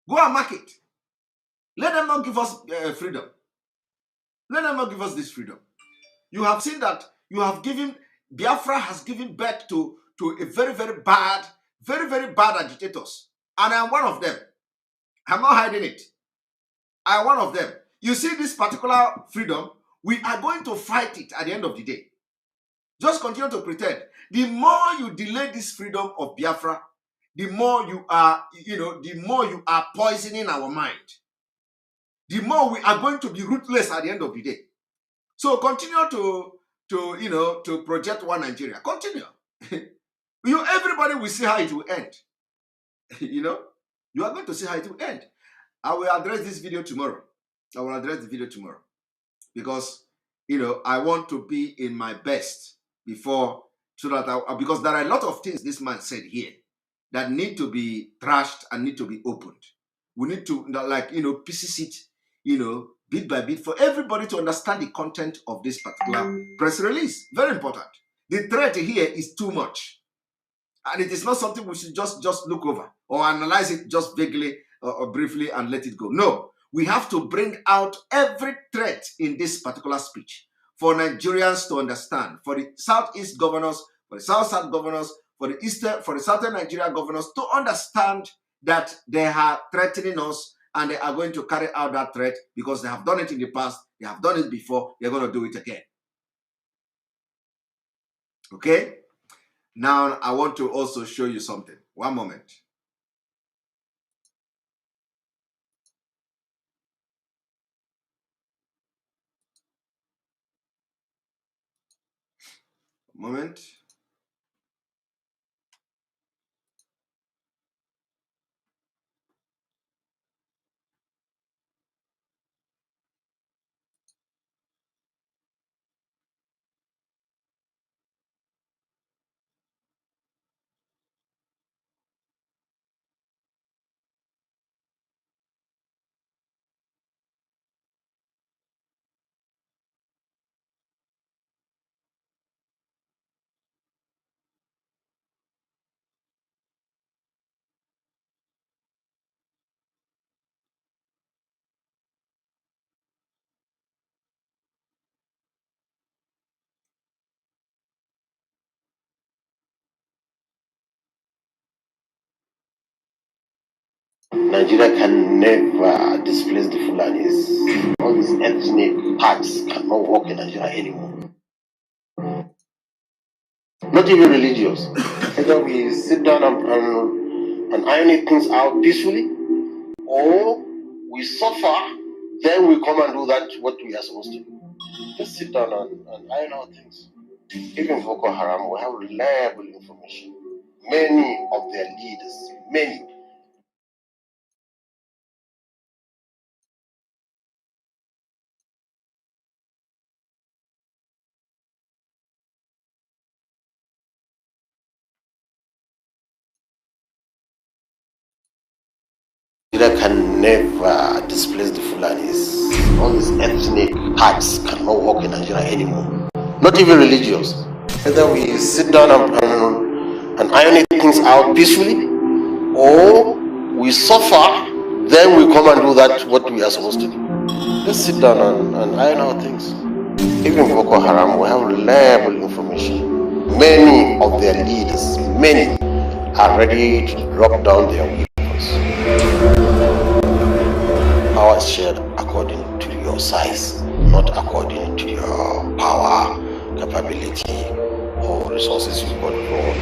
Go and mark it. Let them not give us freedom. Let them not give us this freedom. You have seen that Biafra has given birth to a very, very bad agitators. And I am one of them. I'm not hiding it. I am one of them. you see this particular freedom, we are going to fight it at the end of the day. Just continue to pretend. The more you delay this freedom of Biafra, the more you are, the more you are poisoning our mind. The more we are going to be ruthless at the end of the day. So continue to project one Nigeria. Continue. Everybody will see how it will end. You are going to see how it will end. I will address this video tomorrow. I will address the video tomorrow because I want to be in my best before, so that because there are a lot of things this man said here that need to be trashed and need to be opened. We need to pieces it, bit by bit for everybody to understand the content of this particular press release. Very important. The threat here is too much, and it is not something we should just look over or analyze it just vaguely or briefly and let it go. No, we have to bring out every threat in this particular speech for Nigerians to understand, for the Southeast governors, for the South governors, for the Southern Nigeria governors to understand that they are threatening us and they are going to carry out that threat because they have done it in the past, they have done it before, they're going to do it again. Okay? Now, I want to also show you something. One moment. Moment. Nigeria can never displace the Fulanis. All these ethnic parts cannot work in Nigeria anymore. Not even religious. Either we sit down and iron things out peacefully, or we suffer, then we come and do what we are supposed to do. Just sit down and iron out things. Even Boko Haram, we have reliable information. Many of their leaders, many, Nigeria can never displace the Fulanis. All these ethnic parts cannot work in Nigeria anymore. Not even religious. Either we sit down and iron things out peacefully, or we suffer, then we come and do what we are supposed to do. Just sit down and iron out things. Even Boko Haram, we have reliable information. Many of their leaders, many, are ready to drop down their weapons. Power is shared according to your size, not according to your power, capability, or resources you control.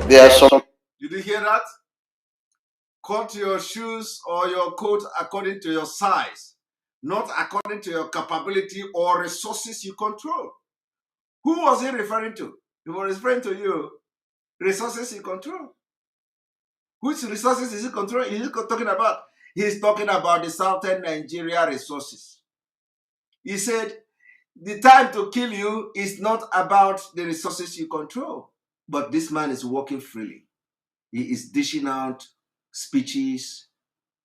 There are some. Did you hear that? Cut your shoes or your coat according to your size, not according to your capability or resources you control. Who was he referring to? He was referring to you. Resources you control. Which resources is he controlling? He's talking about. He's talking about the Southern Nigeria resources. He said, the time to kill you is not about the resources you control. But this man is working freely. He is dishing out speeches,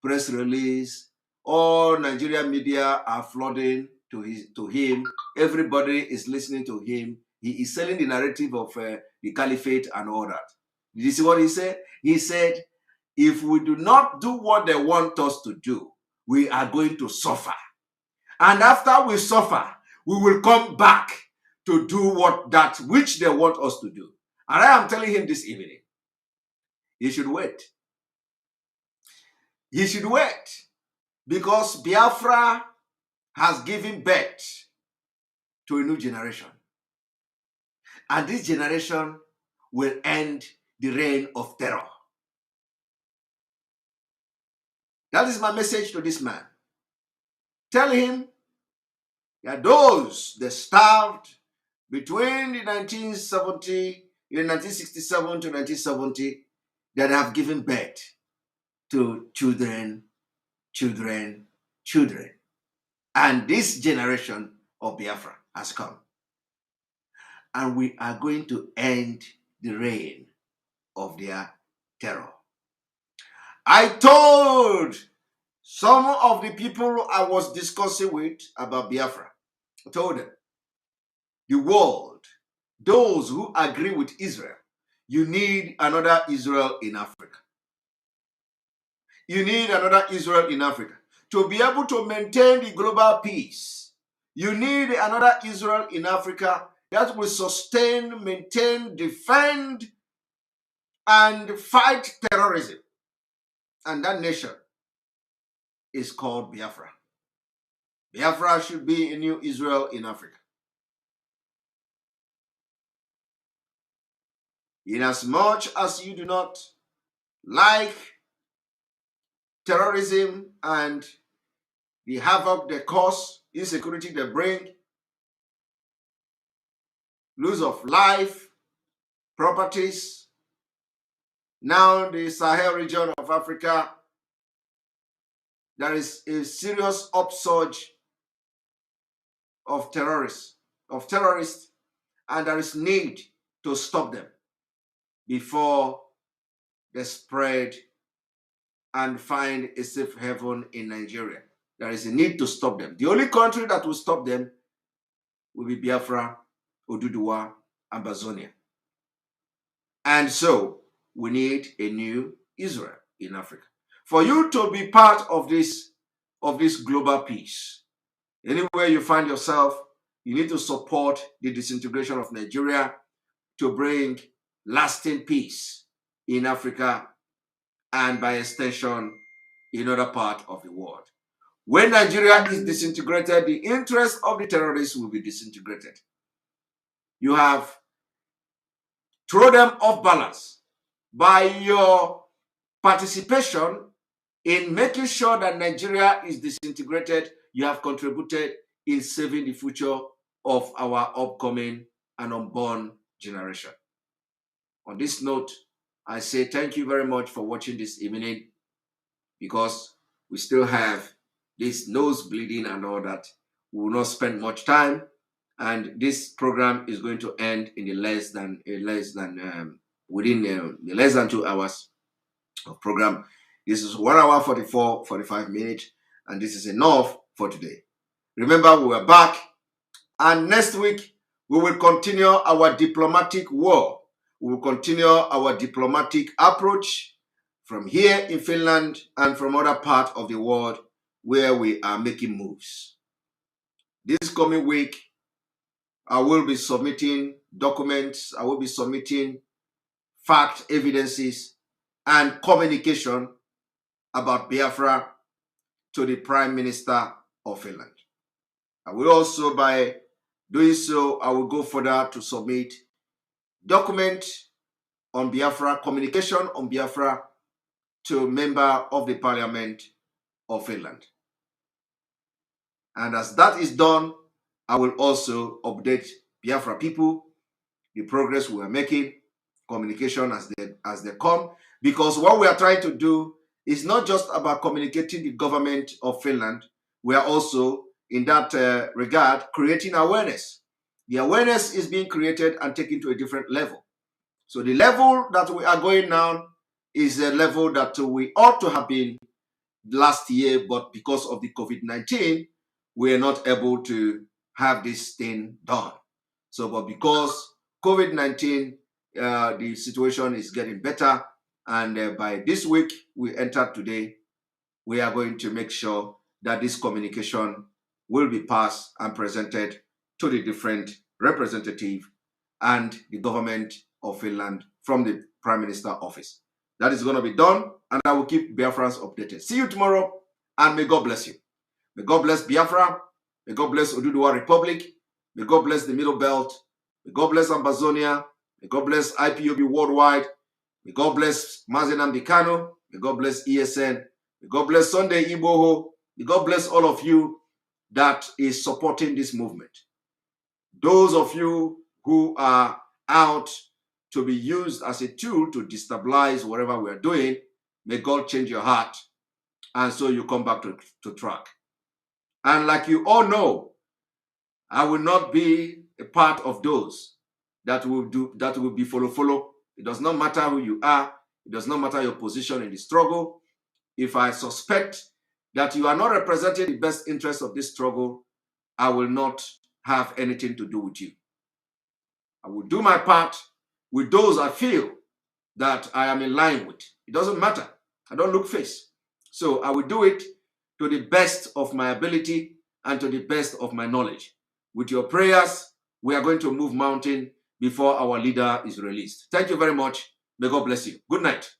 press release. All Nigerian media are flooding to him. Everybody is listening to him. He is selling the narrative of the caliphate and all that. Did you see what he said? He said, if we do not do what they want us to do, we are going to suffer. And after we suffer, we will come back to do that which they want us to do. And I am telling him this evening, he should wait. He should wait. Because Biafra has given birth to a new generation. And this generation will end the reign of terror. That is my message to this man. Tell him that those that starved between the 1967 to 1970, that have given birth to children. And this generation of Biafra has come. And we are going to end the reign of their terror. I told some of the people I was discussing with about Biafra, I told them, the world, those who agree with Israel, you need another Israel in Africa. You need another Israel in Africa. To be able to maintain the global peace, you need another Israel in Africa that will sustain, maintain, defend, and fight terrorism. And that nation is called Biafra. Biafra should be a new Israel in Africa. Inasmuch as you do not like terrorism and the havoc they cause, insecurity they bring, loss of life, properties. Now the Sahel region of Africa, there is a serious upsurge of terrorists, and there is need to stop them before they spread and find a safe haven in Nigeria. There is a need to stop them. The only country that will stop them will be Biafra, Oduduwa, and Bazonia. And so we need a new Israel in Africa. For you to be part of this global peace, anywhere you find yourself, you need to support the disintegration of Nigeria to bring lasting peace in Africa and by extension in other parts of the world. When Nigeria is disintegrated, the interest of the terrorists will be disintegrated. You have thrown them off balance by your participation in making sure that Nigeria is disintegrated. You have contributed in saving the future of our upcoming and unborn generation. On this note, I say thank you very much for watching this evening, because we still have this nose bleeding and all that. We will not spend much time, and this program is going to end in less than 2 hours of program. This is 1 hour 45 minutes, and this is enough for today. Remember, we are back, and next week we will continue our diplomatic war. We will continue our diplomatic approach from here in Finland and from other parts of the world where we are making moves. This coming week, I will be submitting documents, I will be submitting fact, evidences, and communication about Biafra to the Prime Minister of Finland. I will also, by doing so, I will go further to submit documents on Biafra, communication on Biafra to a member of the Parliament of Finland. And as that is done, I will also update Biafra people, the progress we are making, communication as they come, because what we are trying to do is not just about communicating the government of Finland. We are also, in that regard, creating awareness. The awareness is being created and taken to a different level. So the level that we are going now is a level that we ought to have been last year, but because of the COVID-19, we are not able to have this thing done. So, but because COVID-19, the situation is getting better, and by this week we entered today, we are going to make sure that this communication will be passed and presented to the different representatives and the government of Finland from the Prime Minister office. That is going to be done, and I will keep Biafrans updated. See you tomorrow. And may God bless you. May God bless Biafra. May God bless Oduduwa Republic. May God bless the Middle Belt. May God bless Ambazonia. May God bless IPOB Worldwide. May God bless Mazi Nnamdi Kanu. May God bless ESN. May God bless Sunday Igboho. May God bless all of you that is supporting this movement. Those of you who are out to be used as a tool to destabilize whatever we are doing, may God change your heart, and so you come back to track. And like you all know, I will not be a part of those that will be follow. It does not matter who you are. It does not matter your position in the struggle. If I suspect that you are not representing the best interest of this struggle, I will not have anything to do with you. I will do my part with those I feel that I am in line with. It doesn't matter. I don't look face. So I will do it to the best of my ability and to the best of my knowledge. With your prayers, we are going to move mountain before our leader is released. Thank you very much. May God bless you. Good night.